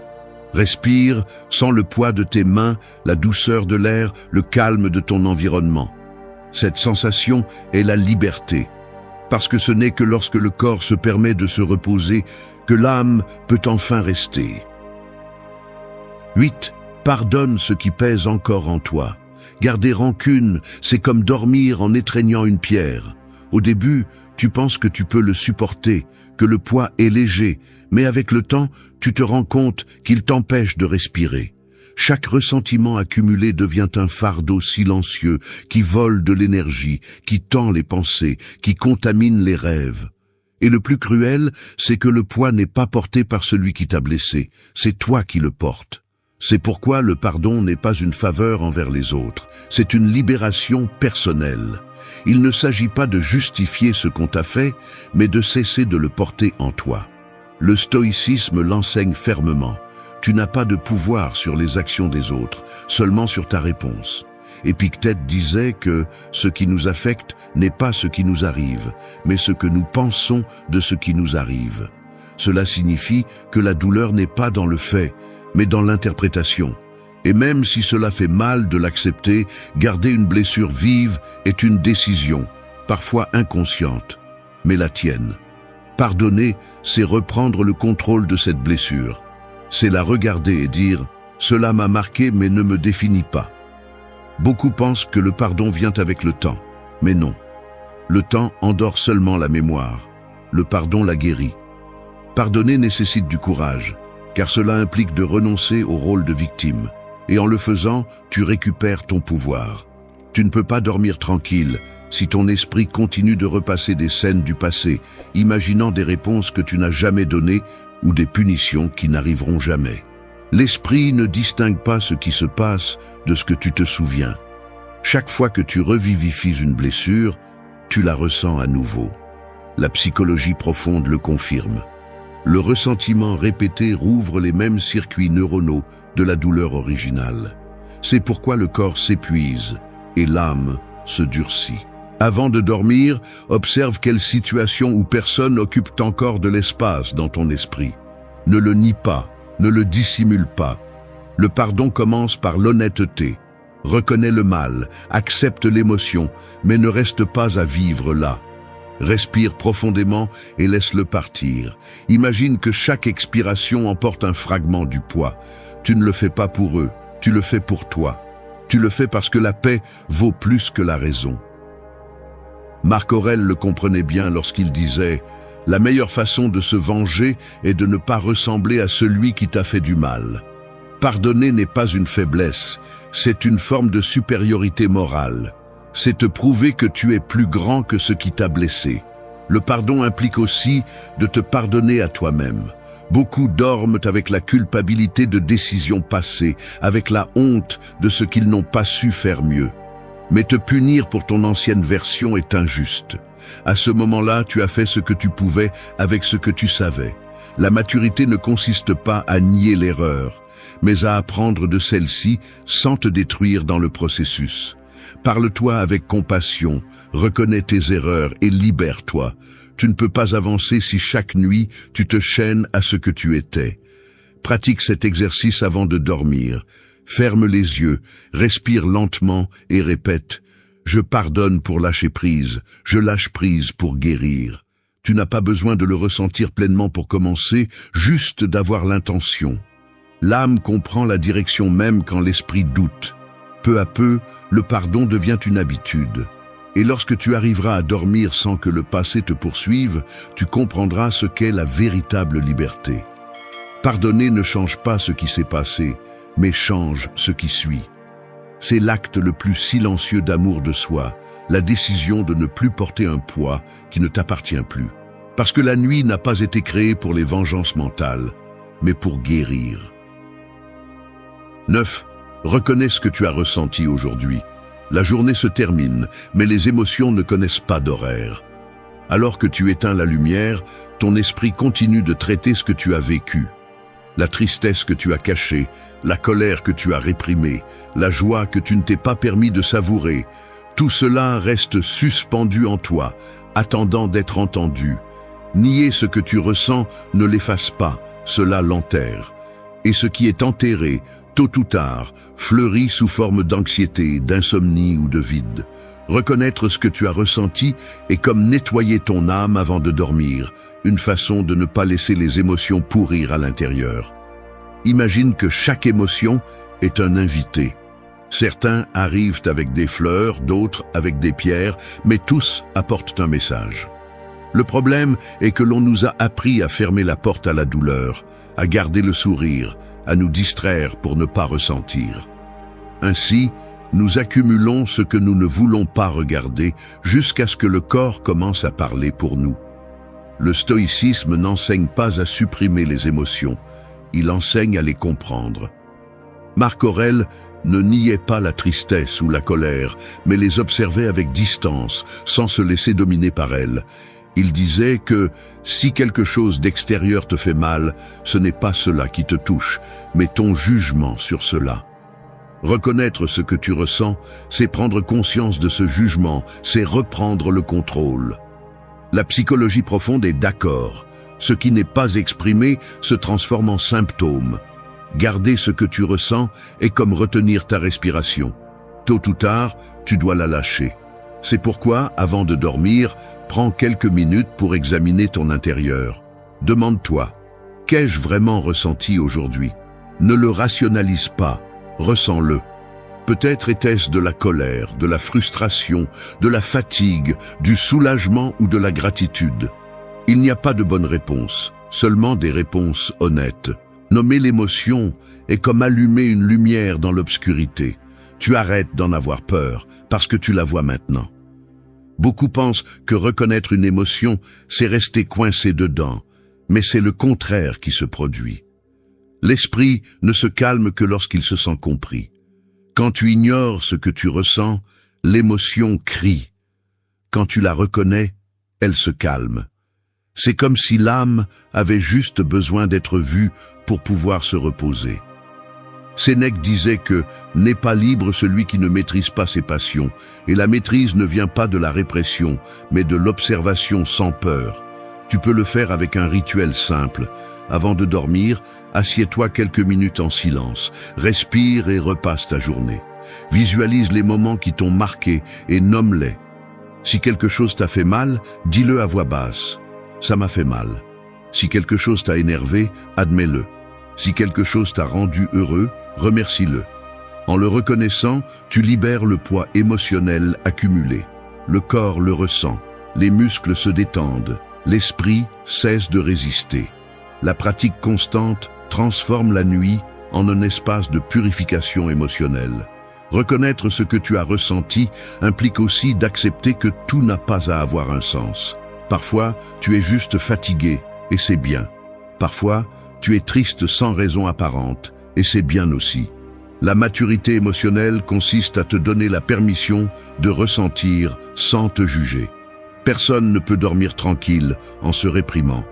Respire, sens le poids de tes mains, la douceur de l'air, le calme de ton environnement. Cette sensation est la liberté, parce que ce n'est que lorsque le corps se permet de se reposer que l'âme peut enfin rester. 8. Pardonne ce qui pèse encore en toi. Garder rancune, c'est comme dormir en étreignant une pierre. Au début, tu penses que tu peux le supporter, que le poids est léger, mais avec le temps, tu te rends compte qu'il t'empêche de respirer. Chaque ressentiment accumulé devient un fardeau silencieux qui vole de l'énergie, qui tend les pensées, qui contamine les rêves. Et le plus cruel, c'est que le poids n'est pas porté par celui qui t'a blessé, c'est toi qui le portes. C'est pourquoi le pardon n'est pas une faveur envers les autres, c'est une libération personnelle. Il ne s'agit pas de justifier ce qu'on t'a fait, mais de cesser de le porter en toi. Le stoïcisme l'enseigne fermement. Tu n'as pas de pouvoir sur les actions des autres, seulement sur ta réponse. Épictète disait que ce qui nous affecte n'est pas ce qui nous arrive, mais ce que nous pensons de ce qui nous arrive. Cela signifie que la douleur n'est pas dans le fait, mais dans l'interprétation. Et même si cela fait mal de l'accepter, garder une blessure vive est une décision, parfois inconsciente, mais la tienne. Pardonner, c'est reprendre le contrôle de cette blessure. C'est la regarder et dire « Cela m'a marqué mais ne me définit pas ». Beaucoup pensent que le pardon vient avec le temps, mais non. Le temps endort seulement la mémoire. Le pardon la guérit. Pardonner nécessite du courage, car cela implique de renoncer au rôle de victime. Et en le faisant, tu récupères ton pouvoir. Tu ne peux pas dormir tranquille si ton esprit continue de repasser des scènes du passé, imaginant des réponses que tu n'as jamais données ou des punitions qui n'arriveront jamais. L'esprit ne distingue pas ce qui se passe de ce que tu te souviens. Chaque fois que tu revivifies une blessure, tu la ressens à nouveau. La psychologie profonde le confirme. Le ressentiment répété rouvre les mêmes circuits neuronaux de la douleur originale. C'est pourquoi le corps s'épuise et l'âme se durcit. Avant de dormir, observe quelle situation ou personne occupe encore de l'espace dans ton esprit. Ne le nie pas, ne le dissimule pas. Le pardon commence par l'honnêteté. Reconnais le mal, accepte l'émotion, mais ne reste pas à vivre là. Respire profondément et laisse-le partir. Imagine que chaque expiration emporte un fragment du poids. Tu ne le fais pas pour eux, tu le fais pour toi. Tu le fais parce que la paix vaut plus que la raison. Marc Aurèle le comprenait bien lorsqu'il disait « La meilleure façon de se venger est de ne pas ressembler à celui qui t'a fait du mal. » Pardonner n'est pas une faiblesse, c'est une forme de supériorité morale. C'est te prouver que tu es plus grand que ce qui t'a blessé. Le pardon implique aussi de te pardonner à toi-même. Beaucoup dorment avec la culpabilité de décisions passées, avec la honte de ce qu'ils n'ont pas su faire mieux. Mais te punir pour ton ancienne version est injuste. À ce moment-là, tu as fait ce que tu pouvais avec ce que tu savais. La maturité ne consiste pas à nier l'erreur, mais à apprendre de celle-ci sans te détruire dans le processus. Parle-toi avec compassion, reconnais tes erreurs et libère-toi. Tu ne peux pas avancer si chaque nuit tu te chaînes à ce que tu étais. Pratique cet exercice avant de dormir. Ferme les yeux, respire lentement et répète « Je pardonne pour lâcher prise, je lâche prise pour guérir ». Tu n'as pas besoin de le ressentir pleinement pour commencer, juste d'avoir l'intention. L'âme comprend la direction même quand l'esprit doute. Peu à peu, le pardon devient une habitude. Et lorsque tu arriveras à dormir sans que le passé te poursuive, tu comprendras ce qu'est la véritable liberté. Pardonner ne change pas ce qui s'est passé, mais change ce qui suit. C'est l'acte le plus silencieux d'amour de soi, la décision de ne plus porter un poids qui ne t'appartient plus. Parce que la nuit n'a pas été créée pour les vengeances mentales, mais pour guérir. 9. Reconnais ce que tu as ressenti aujourd'hui. La journée se termine, mais les émotions ne connaissent pas d'horaire. Alors que tu éteins la lumière, ton esprit continue de traiter ce que tu as vécu. La tristesse que tu as cachée, la colère que tu as réprimée, la joie que tu ne t'es pas permis de savourer, tout cela reste suspendu en toi, attendant d'être entendu. Nier ce que tu ressens ne l'efface pas, cela l'enterre. Et ce qui est enterré, tôt ou tard, fleurit sous forme d'anxiété, d'insomnie ou de vide. Reconnaître ce que tu as ressenti est comme nettoyer ton âme avant de dormir, une façon de ne pas laisser les émotions pourrir à l'intérieur. Imagine que chaque émotion est un invité. Certains arrivent avec des fleurs, d'autres avec des pierres, mais tous apportent un message. Le problème est que l'on nous a appris à fermer la porte à la douleur, à garder le sourire, à nous distraire pour ne pas ressentir. Ainsi, nous accumulons ce que nous ne voulons pas regarder jusqu'à ce que le corps commence à parler pour nous. Le stoïcisme n'enseigne pas à supprimer les émotions, il enseigne à les comprendre. Marc Aurèle ne niait pas la tristesse ou la colère, mais les observait avec distance, sans se laisser dominer par elles. Il disait que si quelque chose d'extérieur te fait mal, ce n'est pas cela qui te touche, mais ton jugement sur cela. Reconnaître ce que tu ressens, c'est prendre conscience de ce jugement, c'est reprendre le contrôle. La psychologie profonde est d'accord. Ce qui n'est pas exprimé se transforme en symptôme. Garder ce que tu ressens est comme retenir ta respiration. Tôt ou tard, tu dois la lâcher. C'est pourquoi, avant de dormir, prends quelques minutes pour examiner ton intérieur. Demande-toi, qu'ai-je vraiment ressenti aujourd'hui? Ne le rationalise pas, ressens-le. Peut-être était-ce de la colère, de la frustration, de la fatigue, du soulagement ou de la gratitude. Il n'y a pas de bonne réponse, seulement des réponses honnêtes. Nommer l'émotion est comme allumer une lumière dans l'obscurité. Tu arrêtes d'en avoir peur parce que tu la vois maintenant. Beaucoup pensent que reconnaître une émotion, c'est rester coincé dedans, mais c'est le contraire qui se produit. L'esprit ne se calme que lorsqu'il se sent compris. Quand tu ignores ce que tu ressens, l'émotion crie. Quand tu la reconnais, elle se calme. C'est comme si l'âme avait juste besoin d'être vue pour pouvoir se reposer. Sénèque disait que « n'est pas libre celui qui ne maîtrise pas ses passions, et la maîtrise ne vient pas de la répression, mais de l'observation sans peur. Tu peux le faire avec un rituel simple. Avant de dormir, assieds-toi quelques minutes en silence, respire et repasse ta journée. Visualise les moments qui t'ont marqué et nomme-les. Si quelque chose t'a fait mal, dis-le à voix basse. Ça m'a fait mal. Si quelque chose t'a énervé, admets-le. Si quelque chose t'a rendu heureux, remercie-le. En le reconnaissant, tu libères le poids émotionnel accumulé. Le corps le ressent, les muscles se détendent, l'esprit cesse de résister. La pratique constante transforme la nuit en un espace de purification émotionnelle. Reconnaître ce que tu as ressenti implique aussi d'accepter que tout n'a pas à avoir un sens. Parfois, tu es juste fatigué, et c'est bien. Parfois, tu es triste sans raison apparente, et c'est bien aussi. La maturité émotionnelle consiste à te donner la permission de ressentir sans te juger. Personne ne peut dormir tranquille en se réprimant.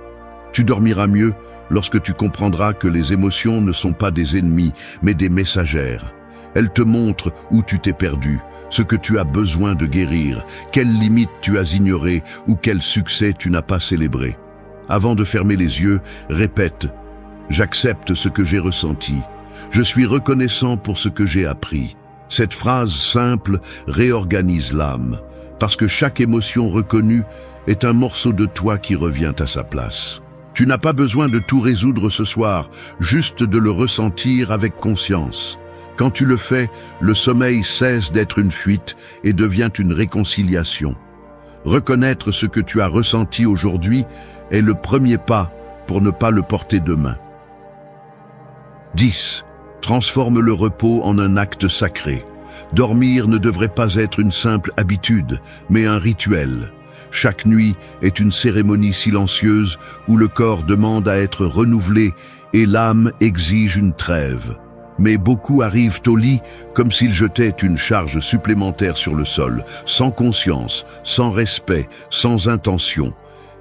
Tu dormiras mieux lorsque tu comprendras que les émotions ne sont pas des ennemis, mais des messagères. Elles te montrent où tu t'es perdu, ce que tu as besoin de guérir, quelles limites tu as ignorées ou quel succès tu n'as pas célébré. Avant de fermer les yeux, répète « J'accepte ce que j'ai ressenti. Je suis reconnaissant pour ce que j'ai appris. » Cette phrase simple réorganise l'âme, parce que chaque émotion reconnue est un morceau de toi qui revient à sa place. Tu n'as pas besoin de tout résoudre ce soir, juste de le ressentir avec conscience. Quand tu le fais, le sommeil cesse d'être une fuite et devient une réconciliation. Reconnaître ce que tu as ressenti aujourd'hui est le premier pas pour ne pas le porter demain. 10. Transforme le repos en un acte sacré. Dormir ne devrait pas être une simple habitude, mais un rituel. Chaque nuit est une cérémonie silencieuse où le corps demande à être renouvelé et l'âme exige une trêve. Mais beaucoup arrivent au lit comme s'ils jetaient une charge supplémentaire sur le sol, sans conscience, sans respect, sans intention.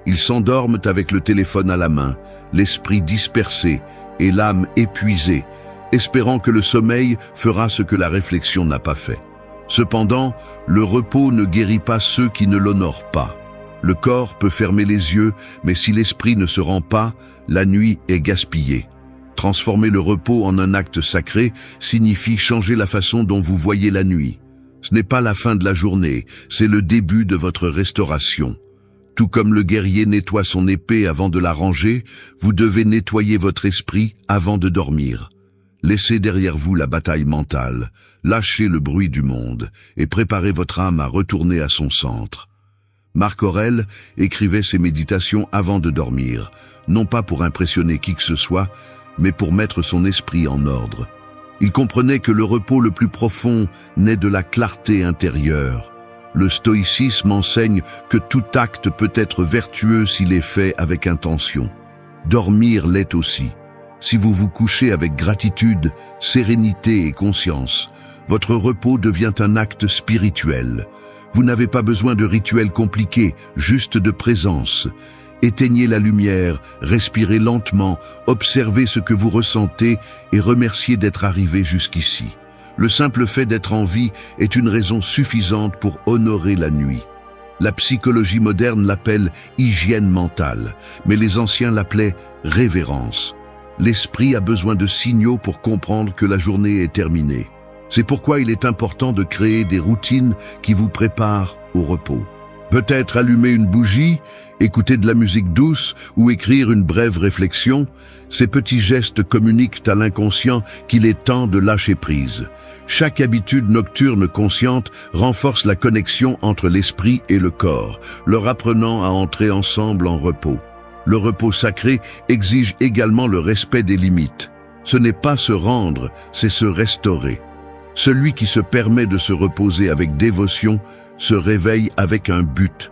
Ils s'endorment avec le téléphone à la main, l'esprit dispersé et l'âme épuisée, espérant que le sommeil fera ce que la réflexion n'a pas fait. Cependant, le repos ne guérit pas ceux qui ne l'honorent pas. Le corps peut fermer les yeux, mais si l'esprit ne se rend pas, la nuit est gaspillée. Transformer le repos en un acte sacré signifie changer la façon dont vous voyez la nuit. Ce n'est pas la fin de la journée, c'est le début de votre restauration. Tout comme le guerrier nettoie son épée avant de la ranger, vous devez nettoyer votre esprit avant de dormir. Laissez derrière vous la bataille mentale, lâchez le bruit du monde et préparez votre âme à retourner à son centre. Marc Aurèle écrivait ses méditations avant de dormir, non pas pour impressionner qui que ce soit, mais pour mettre son esprit en ordre. Il comprenait que le repos le plus profond naît de la clarté intérieure. Le stoïcisme enseigne que tout acte peut être vertueux s'il est fait avec intention. Dormir l'est aussi. Si vous vous couchez avec gratitude, sérénité et conscience, votre repos devient un acte spirituel. Vous n'avez pas besoin de rituels compliqués, juste de présence. Éteignez la lumière, respirez lentement, observez ce que vous ressentez et remerciez d'être arrivé jusqu'ici. Le simple fait d'être en vie est une raison suffisante pour honorer la nuit. La psychologie moderne l'appelle hygiène mentale, mais les anciens l'appelaient révérence. L'esprit a besoin de signaux pour comprendre que la journée est terminée. C'est pourquoi il est important de créer des routines qui vous préparent au repos. Peut-être allumer une bougie, écouter de la musique douce ou écrire une brève réflexion, ces petits gestes communiquent à l'inconscient qu'il est temps de lâcher prise. Chaque habitude nocturne consciente renforce la connexion entre l'esprit et le corps, leur apprenant à entrer ensemble en repos. Le repos sacré exige également le respect des limites. Ce n'est pas se rendre, c'est se restaurer. Celui qui se permet de se reposer avec dévotion se réveille avec un but.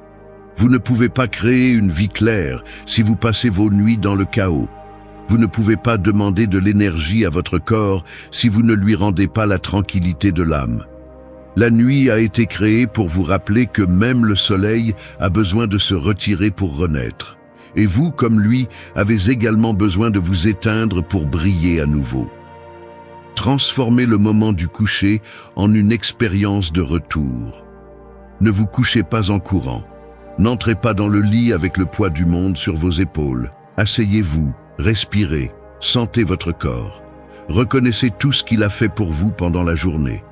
Vous ne pouvez pas créer une vie claire si vous passez vos nuits dans le chaos. Vous ne pouvez pas demander de l'énergie à votre corps si vous ne lui rendez pas la tranquillité de l'âme. La nuit a été créée pour vous rappeler que même le soleil a besoin de se retirer pour renaître. Et vous, comme lui, avez également besoin de vous éteindre pour briller à nouveau. Transformez le moment du coucher en une expérience de retour. Ne vous couchez pas en courant. N'entrez pas dans le lit avec le poids du monde sur vos épaules. Asseyez-vous, respirez, sentez votre corps. Reconnaissez tout ce qu'il a fait pour vous pendant la journée.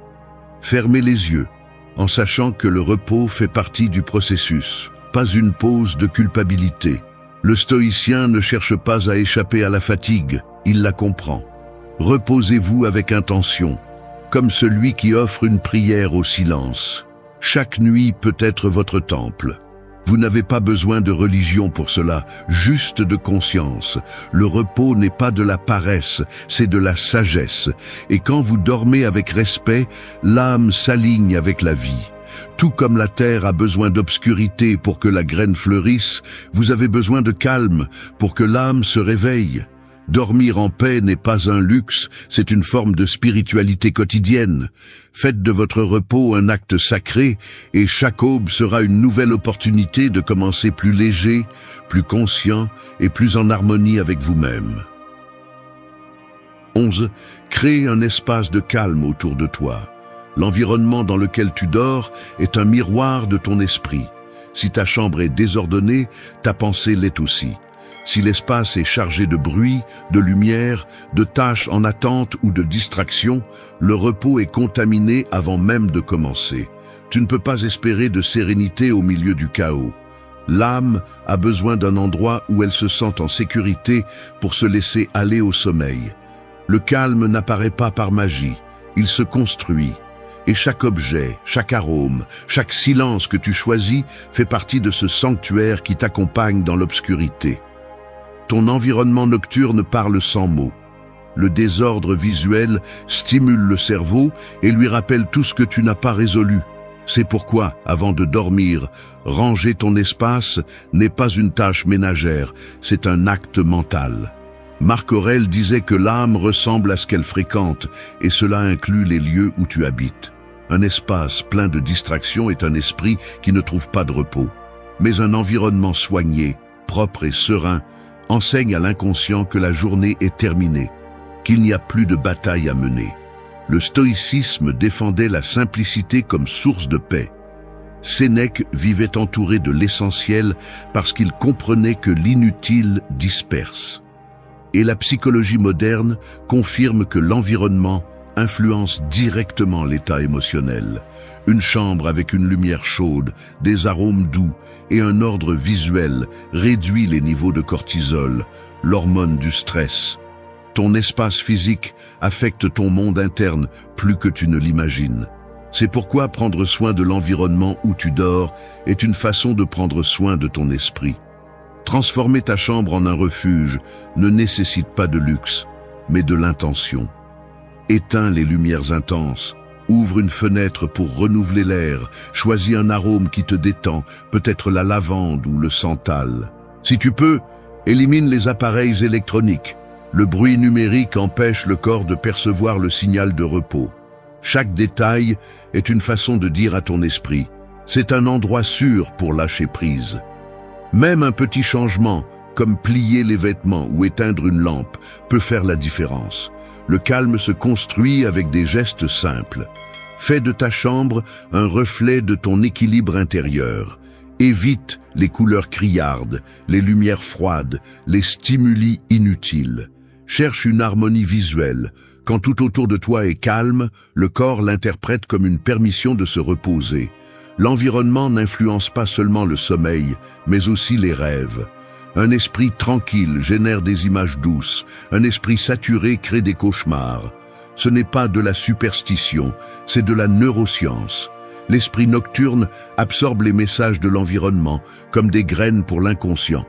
Fermez les yeux, en sachant que le repos fait partie du processus, pas une pause de culpabilité. Le stoïcien ne cherche pas à échapper à la fatigue, il la comprend. Reposez-vous avec intention, comme celui qui offre une prière au silence. Chaque nuit peut être votre temple. Vous n'avez pas besoin de religion pour cela, juste de conscience. Le repos n'est pas de la paresse, c'est de la sagesse. Et quand vous dormez avec respect, l'âme s'aligne avec la vie. Tout comme la terre a besoin d'obscurité pour que la graine fleurisse, vous avez besoin de calme pour que l'âme se réveille. Dormir en paix n'est pas un luxe, c'est une forme de spiritualité quotidienne. Faites de votre repos un acte sacré et chaque aube sera une nouvelle opportunité de commencer plus léger, plus conscient et plus en harmonie avec vous-même. 11. Crée un espace de calme autour de toi. L'environnement dans lequel tu dors est un miroir de ton esprit. Si ta chambre est désordonnée, ta pensée l'est aussi. Si l'espace est chargé de bruit, de lumière, de tâches en attente ou de distractions, le repos est contaminé avant même de commencer. Tu ne peux pas espérer de sérénité au milieu du chaos. L'âme a besoin d'un endroit où elle se sent en sécurité pour se laisser aller au sommeil. Le calme n'apparaît pas par magie, il se construit. Et chaque objet, chaque arôme, chaque silence que tu choisis fait partie de ce sanctuaire qui t'accompagne dans l'obscurité. Ton environnement nocturne parle sans mots. Le désordre visuel stimule le cerveau et lui rappelle tout ce que tu n'as pas résolu. C'est pourquoi, avant de dormir, ranger ton espace n'est pas une tâche ménagère, c'est un acte mental. Marc Aurèle disait que l'âme ressemble à ce qu'elle fréquente, et cela inclut les lieux où tu habites. Un espace plein de distractions est un esprit qui ne trouve pas de repos. Mais un environnement soigné, propre et serein, enseigne à l'inconscient que la journée est terminée, qu'il n'y a plus de bataille à mener. Le stoïcisme défendait la simplicité comme source de paix. Sénèque vivait entouré de l'essentiel parce qu'il comprenait que l'inutile disperse. Et la psychologie moderne confirme que l'environnement influence directement l'état émotionnel. Une chambre avec une lumière chaude, des arômes doux et un ordre visuel réduit les niveaux de cortisol, l'hormone du stress. Ton espace physique affecte ton monde interne plus que tu ne l'imagines. C'est pourquoi prendre soin de l'environnement où tu dors est une façon de prendre soin de ton esprit. Transformer ta chambre en un refuge ne nécessite pas de luxe, mais de l'intention. Éteins les lumières intenses, ouvre une fenêtre pour renouveler l'air, choisis un arôme qui te détend, peut-être la lavande ou le santal. Si tu peux, élimine les appareils électroniques. Le bruit numérique empêche le corps de percevoir le signal de repos. Chaque détail est une façon de dire à ton esprit « c'est un endroit sûr pour lâcher prise ». Même un petit changement, comme plier les vêtements ou éteindre une lampe, peut faire la différence. Le calme se construit avec des gestes simples. Fais de ta chambre un reflet de ton équilibre intérieur. Évite les couleurs criardes, les lumières froides, les stimuli inutiles. Cherche une harmonie visuelle. Quand tout autour de toi est calme, le corps l'interprète comme une permission de se reposer. L'environnement n'influence pas seulement le sommeil, mais aussi les rêves. Un esprit tranquille génère des images douces, un esprit saturé crée des cauchemars. Ce n'est pas de la superstition, c'est de la neuroscience. L'esprit nocturne absorbe les messages de l'environnement, comme des graines pour l'inconscient.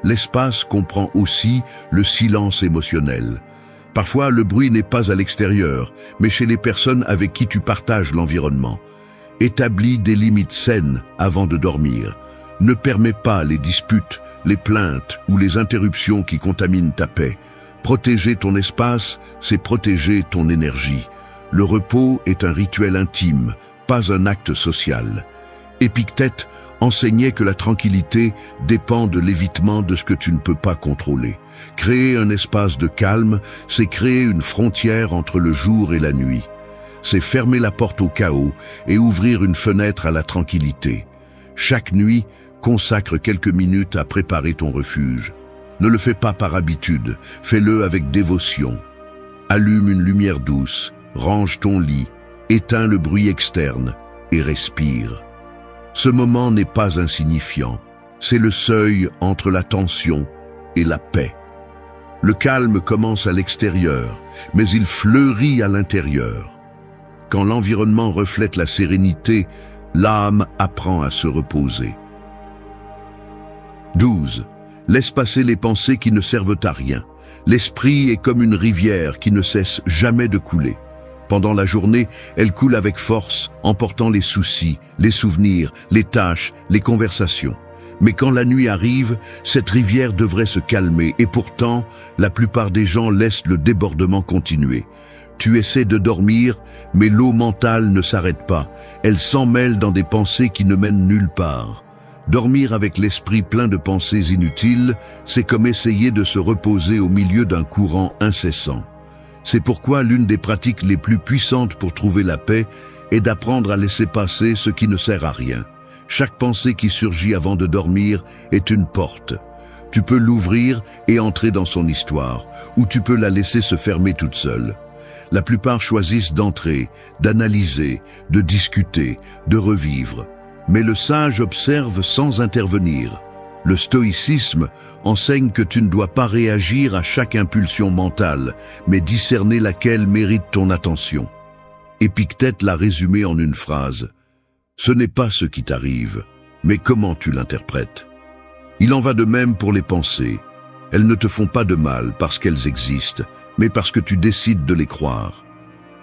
L'espace comprend aussi le silence émotionnel. Parfois, le bruit n'est pas à l'extérieur, mais chez les personnes avec qui tu partages l'environnement. Établis des limites saines avant de dormir. Ne permets pas les disputes, les plaintes ou les interruptions qui contaminent ta paix. Protéger ton espace, c'est protéger ton énergie. Le repos est un rituel intime, pas un acte social. Épictète enseignait que la tranquillité dépend de l'évitement de ce que tu ne peux pas contrôler. Créer un espace de calme, c'est créer une frontière entre le jour et la nuit. C'est fermer la porte au chaos et ouvrir une fenêtre à la tranquillité. Chaque nuit, consacre quelques minutes à préparer ton refuge. Ne le fais pas par habitude, fais-le avec dévotion. Allume une lumière douce, range ton lit, éteins le bruit externe et respire. Ce moment n'est pas insignifiant, c'est le seuil entre la tension et la paix. Le calme commence à l'extérieur, mais il fleurit à l'intérieur. Quand l'environnement reflète la sérénité, l'âme apprend à se reposer. 12. Laisse passer les pensées qui ne servent à rien. L'esprit est comme une rivière qui ne cesse jamais de couler. Pendant la journée, elle coule avec force, emportant les soucis, les souvenirs, les tâches, les conversations. Mais quand la nuit arrive, cette rivière devrait se calmer et pourtant, la plupart des gens laissent le débordement continuer. Tu essaies de dormir, mais l'eau mentale ne s'arrête pas. Elle s'emmêle dans des pensées qui ne mènent nulle part. Dormir avec l'esprit plein de pensées inutiles, c'est comme essayer de se reposer au milieu d'un courant incessant. C'est pourquoi l'une des pratiques les plus puissantes pour trouver la paix est d'apprendre à laisser passer ce qui ne sert à rien. Chaque pensée qui surgit avant de dormir est une porte. Tu peux l'ouvrir et entrer dans son histoire, ou tu peux la laisser se fermer toute seule. La plupart choisissent d'entrer, d'analyser, de discuter, de revivre. Mais le sage observe sans intervenir. Le stoïcisme enseigne que tu ne dois pas réagir à chaque impulsion mentale, mais discerner laquelle mérite ton attention. Épictète l'a résumé en une phrase. Ce n'est pas ce qui t'arrive, mais comment tu l'interprètes. Il en va de même pour les pensées. Elles ne te font pas de mal parce qu'elles existent, mais parce que tu décides de les croire.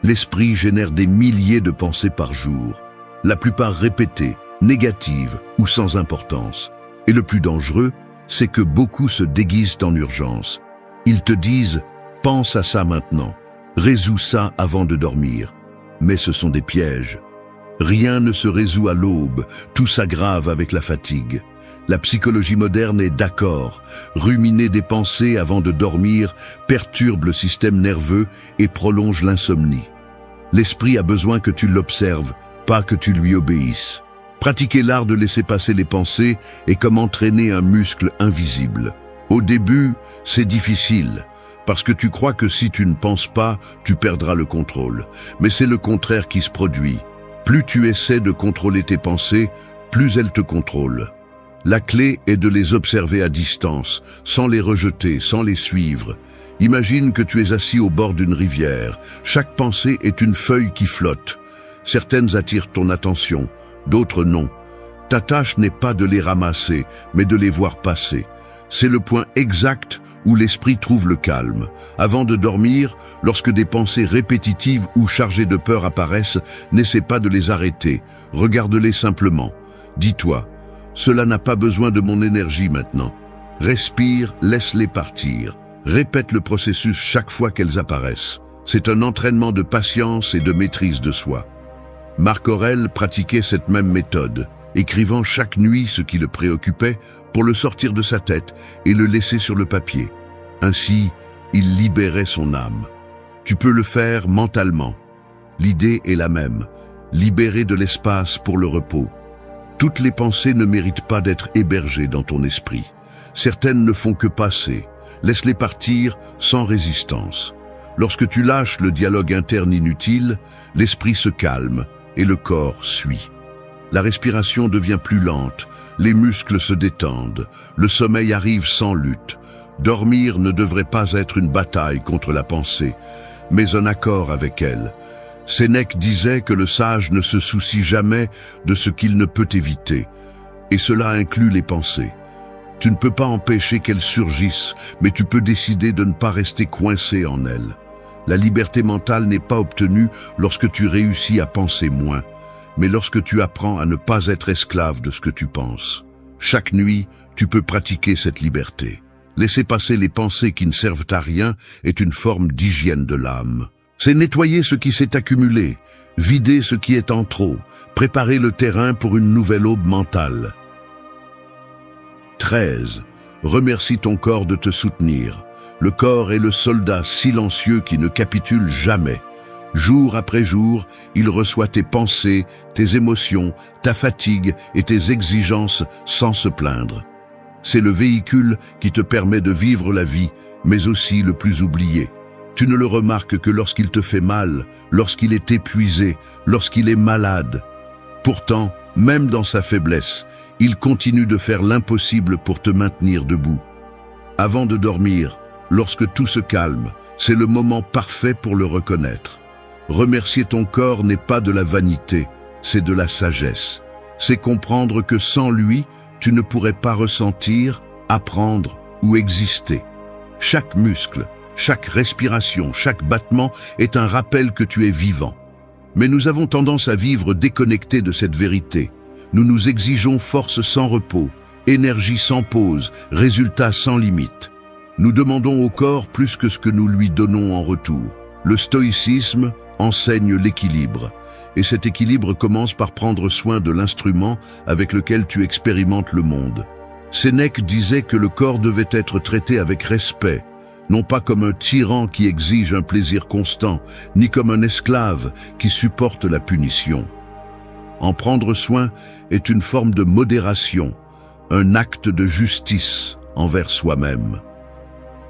L'esprit génère des milliers de pensées par jour, la plupart répétées, négatives ou sans importance. Et le plus dangereux, c'est que beaucoup se déguisent en urgence. Ils te disent « pense à ça maintenant, résous ça avant de dormir ». Mais ce sont des pièges. Rien ne se résout à l'aube, tout s'aggrave avec la fatigue. La psychologie moderne est d'accord. Ruminer des pensées avant de dormir perturbe le système nerveux et prolonge l'insomnie. L'esprit a besoin que tu l'observes, pas que tu lui obéisses. Pratiquer l'art de laisser passer les pensées est comme entraîner un muscle invisible. Au début, c'est difficile, parce que tu crois que si tu ne penses pas, tu perdras le contrôle. Mais c'est le contraire qui se produit. Plus tu essaies de contrôler tes pensées, plus elles te contrôlent. La clé est de les observer à distance, sans les rejeter, sans les suivre. Imagine que tu es assis au bord d'une rivière. Chaque pensée est une feuille qui flotte. Certaines attirent ton attention, d'autres non. Ta tâche n'est pas de les ramasser, mais de les voir passer. C'est le point exact où l'esprit trouve le calme. Avant de dormir, lorsque des pensées répétitives ou chargées de peur apparaissent, n'essaie pas de les arrêter. Regarde-les simplement. Dis-toi, cela n'a pas besoin de mon énergie maintenant. Respire, laisse-les partir. Répète le processus chaque fois qu'elles apparaissent. C'est un entraînement de patience et de maîtrise de soi. Marc Aurèle pratiquait cette même méthode, écrivant chaque nuit ce qui le préoccupait pour le sortir de sa tête et le laisser sur le papier. Ainsi, il libérait son âme. Tu peux le faire mentalement. L'idée est la même, libérer de l'espace pour le repos. Toutes les pensées ne méritent pas d'être hébergées dans ton esprit. Certaines ne font que passer. Laisse-les partir sans résistance. Lorsque tu lâches le dialogue interne inutile, l'esprit se calme et le corps suit. La respiration devient plus lente, les muscles se détendent, le sommeil arrive sans lutte. Dormir ne devrait pas être une bataille contre la pensée, mais un accord avec elle. Sénèque disait que le sage ne se soucie jamais de ce qu'il ne peut éviter, et cela inclut les pensées. Tu ne peux pas empêcher qu'elles surgissent, mais tu peux décider de ne pas rester coincé en elles. La liberté mentale n'est pas obtenue lorsque tu réussis à penser moins, mais lorsque tu apprends à ne pas être esclave de ce que tu penses. Chaque nuit, tu peux pratiquer cette liberté. Laisser passer les pensées qui ne servent à rien est une forme d'hygiène de l'âme. C'est nettoyer ce qui s'est accumulé, vider ce qui est en trop, préparer le terrain pour une nouvelle aube mentale. 13. Remercie ton corps de te soutenir. Le corps est le soldat silencieux qui ne capitule jamais. Jour après jour, il reçoit tes pensées, tes émotions, ta fatigue et tes exigences sans se plaindre. C'est le véhicule qui te permet de vivre la vie, mais aussi le plus oublié. Tu ne le remarques que lorsqu'il te fait mal, lorsqu'il est épuisé, lorsqu'il est malade. Pourtant, même dans sa faiblesse, il continue de faire l'impossible pour te maintenir debout. Avant de dormir, lorsque tout se calme, c'est le moment parfait pour le reconnaître. Remercier ton corps n'est pas de la vanité, c'est de la sagesse. C'est comprendre que sans lui, tu ne pourrais pas ressentir, apprendre ou exister. Chaque muscle, chaque respiration, chaque battement est un rappel que tu es vivant. Mais nous avons tendance à vivre déconnectés de cette vérité. Nous nous exigeons force sans repos, énergie sans pause, résultats sans limite. Nous demandons au corps plus que ce que nous lui donnons en retour. Le stoïcisme enseigne l'équilibre. Et cet équilibre commence par prendre soin de l'instrument avec lequel tu expérimentes le monde. Sénèque disait que le corps devait être traité avec respect, non pas comme un tyran qui exige un plaisir constant, ni comme un esclave qui supporte la punition. En prendre soin est une forme de modération, un acte de justice envers soi-même.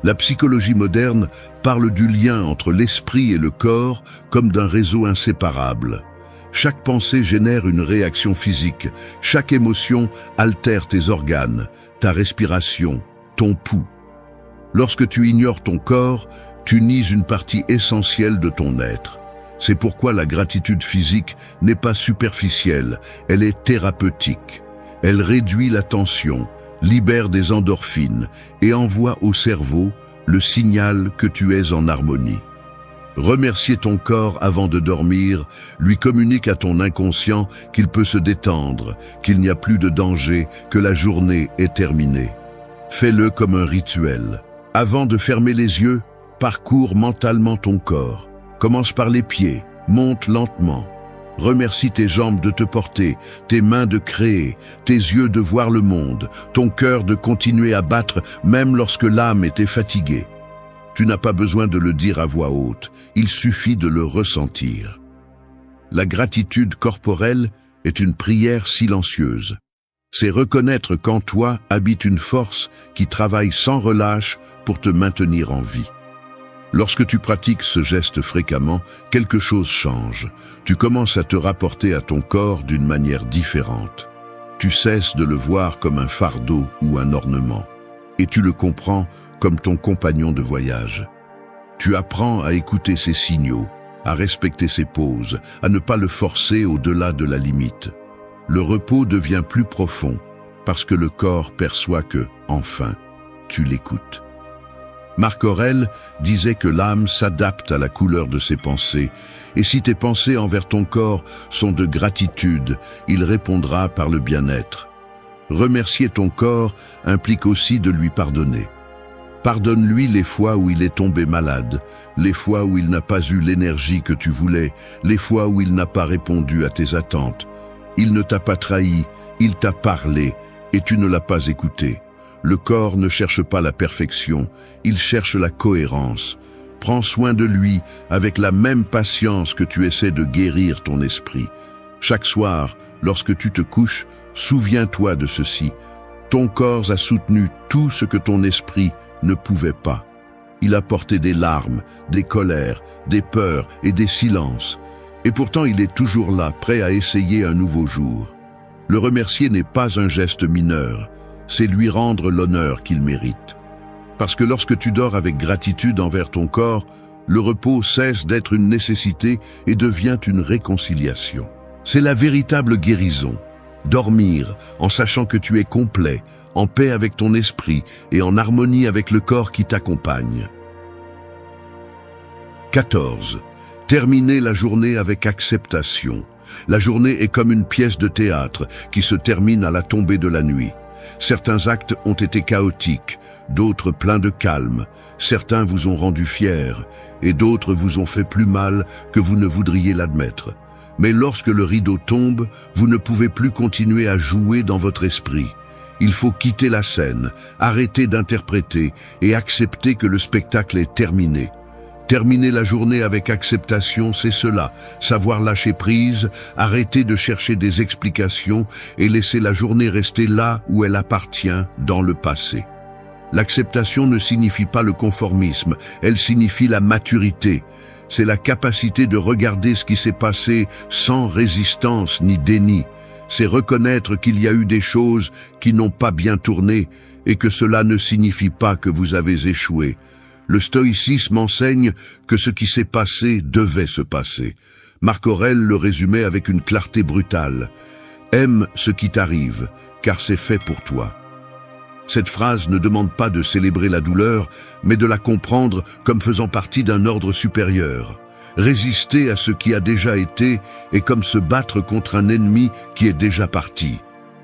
La psychologie moderne parle du lien entre l'esprit et le corps comme d'un réseau inséparable. Chaque pensée génère une réaction physique, chaque émotion altère tes organes, ta respiration, ton pouls. Lorsque tu ignores ton corps, tu nies une partie essentielle de ton être. C'est pourquoi la gratitude physique n'est pas superficielle, elle est thérapeutique. Elle réduit la tension, libère des endorphines et envoie au cerveau le signal que tu es en harmonie. Remercier ton corps avant de dormir lui communique à ton inconscient qu'il peut se détendre, qu'il n'y a plus de danger, que la journée est terminée. Fais-le comme un rituel. Avant de fermer les yeux, parcours mentalement ton corps. Commence par les pieds, monte lentement. Remercie tes jambes de te porter, tes mains de créer, tes yeux de voir le monde, ton cœur de continuer à battre même lorsque l'âme était fatiguée. Tu n'as pas besoin de le dire à voix haute, il suffit de le ressentir. La gratitude corporelle est une prière silencieuse. C'est reconnaître qu'en toi habite une force qui travaille sans relâche pour te maintenir en vie. Lorsque tu pratiques ce geste fréquemment, quelque chose change. Tu commences à te rapporter à ton corps d'une manière différente. Tu cesses de le voir comme un fardeau ou un ornement. Et tu le comprends comme ton compagnon de voyage. Tu apprends à écouter ses signaux, à respecter ses pauses, à ne pas le forcer au-delà de la limite. Le repos devient plus profond parce que le corps perçoit que, enfin, tu l'écoutes. Marc Aurèle disait que l'âme s'adapte à la couleur de ses pensées, et si tes pensées envers ton corps sont de gratitude, il répondra par le bien-être. Remercier ton corps implique aussi de lui pardonner. Pardonne-lui les fois où il est tombé malade, les fois où il n'a pas eu l'énergie que tu voulais, les fois où il n'a pas répondu à tes attentes. Il ne t'a pas trahi, il t'a parlé, et tu ne l'as pas écouté. Le corps ne cherche pas la perfection, il cherche la cohérence. Prends soin de lui avec la même patience que tu essaies de guérir ton esprit. Chaque soir, lorsque tu te couches, souviens-toi de ceci. Ton corps a soutenu tout ce que ton esprit ne pouvait pas. Il a porté des larmes, des colères, des peurs et des silences. Et pourtant il est toujours là, prêt à essayer un nouveau jour. Le remercier n'est pas un geste mineur, c'est lui rendre l'honneur qu'il mérite. Parce que lorsque tu dors avec gratitude envers ton corps, le repos cesse d'être une nécessité et devient une réconciliation. C'est la véritable guérison. Dormir en sachant que tu es complet, en paix avec ton esprit et en harmonie avec le corps qui t'accompagne. 14. Terminer la journée avec acceptation. La journée est comme une pièce de théâtre qui se termine à la tombée de la nuit. Certains actes ont été chaotiques, d'autres pleins de calme. Certains vous ont rendu fiers et d'autres vous ont fait plus mal que vous ne voudriez l'admettre. Mais lorsque le rideau tombe, vous ne pouvez plus continuer à jouer dans votre esprit. Il faut quitter la scène, arrêter d'interpréter et accepter que le spectacle est terminé. Terminer la journée avec acceptation, c'est cela, savoir lâcher prise, arrêter de chercher des explications et laisser la journée rester là où elle appartient, dans le passé. L'acceptation ne signifie pas le conformisme, elle signifie la maturité. C'est la capacité de regarder ce qui s'est passé sans résistance ni déni. C'est reconnaître qu'il y a eu des choses qui n'ont pas bien tourné et que cela ne signifie pas que vous avez échoué. Le stoïcisme enseigne que ce qui s'est passé devait se passer. Marc Aurèle le résumait avec une clarté brutale. Aime ce qui t'arrive, car c'est fait pour toi. Cette phrase ne demande pas de célébrer la douleur, mais de la comprendre comme faisant partie d'un ordre supérieur. Résister à ce qui a déjà été est comme se battre contre un ennemi qui est déjà parti.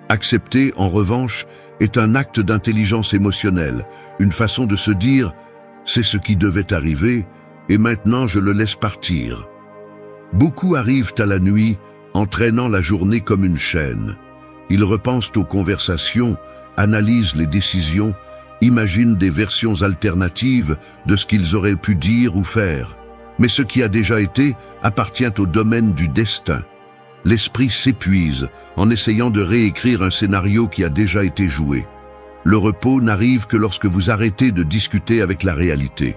Accepter, en revanche, est un acte d'intelligence émotionnelle, une façon de se dire « c'est ce qui devait arriver, et maintenant je le laisse partir ». Beaucoup arrivent à la nuit, entraînant la journée comme une chaîne. Ils repensent aux conversations, analysent les décisions, imaginent des versions alternatives de ce qu'ils auraient pu dire ou faire. Mais ce qui a déjà été appartient au domaine du destin. L'esprit s'épuise en essayant de réécrire un scénario qui a déjà été joué. Le repos n'arrive que lorsque vous arrêtez de discuter avec la réalité.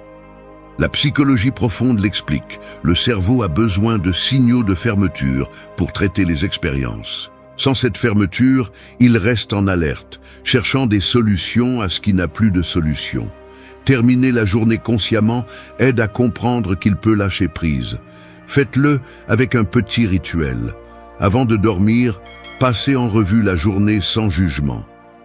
La psychologie profonde l'explique. Le cerveau a besoin de signaux de fermeture pour traiter les expériences. Sans cette fermeture, il reste en alerte, cherchant des solutions à ce qui n'a plus de solution. Terminer la journée consciemment aide à comprendre qu'il peut lâcher prise. Faites-le avec un petit rituel. Avant de dormir, passez en revue la journée sans jugement.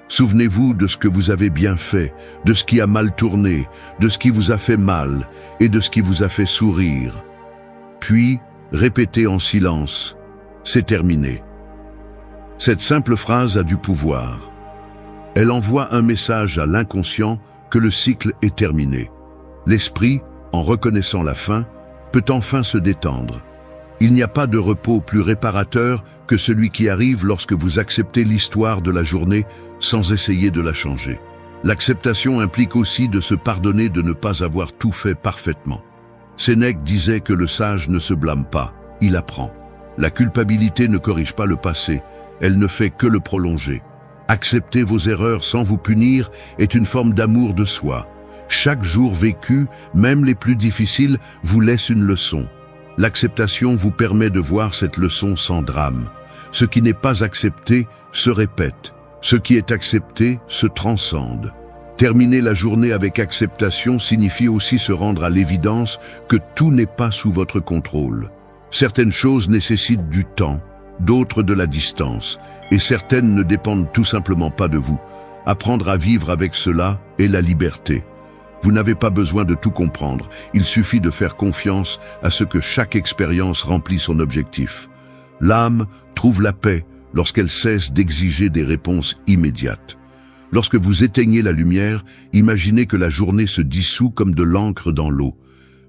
Souvenez-vous de ce que vous avez bien fait, de ce qui a mal tourné, de ce qui vous a fait mal et de ce qui vous a fait sourire. Puis, répétez en silence « c'est terminé ». Cette simple phrase a du pouvoir. Elle envoie un message à l'inconscient que le cycle est terminé. L'esprit, en reconnaissant la fin, peut enfin se détendre. Il n'y a pas de repos plus réparateur que celui qui arrive lorsque vous acceptez l'histoire de la journée sans essayer de la changer. L'acceptation implique aussi de se pardonner de ne pas avoir tout fait parfaitement. Sénèque disait que le sage ne se blâme pas, il apprend. La culpabilité ne corrige pas le passé, elle ne fait que le prolonger. Accepter vos erreurs sans vous punir est une forme d'amour de soi. Chaque jour vécu, même les plus difficiles, vous laisse une leçon. L'acceptation vous permet de voir cette leçon sans drame. Ce qui n'est pas accepté se répète. Ce qui est accepté se transcende. Terminer la journée avec acceptation signifie aussi se rendre à l'évidence que tout n'est pas sous votre contrôle. Certaines choses nécessitent du temps, d'autres de la distance, et certaines ne dépendent tout simplement pas de vous. Apprendre à vivre avec cela est la liberté. Vous n'avez pas besoin de tout comprendre, il suffit de faire confiance à ce que chaque expérience remplit son objectif. L'âme trouve la paix lorsqu'elle cesse d'exiger des réponses immédiates. Lorsque vous éteignez la lumière, imaginez que la journée se dissout comme de l'encre dans l'eau.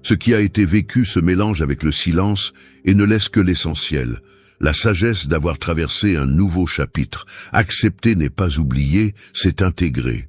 Ce qui a été vécu se mélange avec le silence et ne laisse que l'essentiel. La sagesse d'avoir traversé un nouveau chapitre. Accepter n'est pas oublier, c'est intégrer.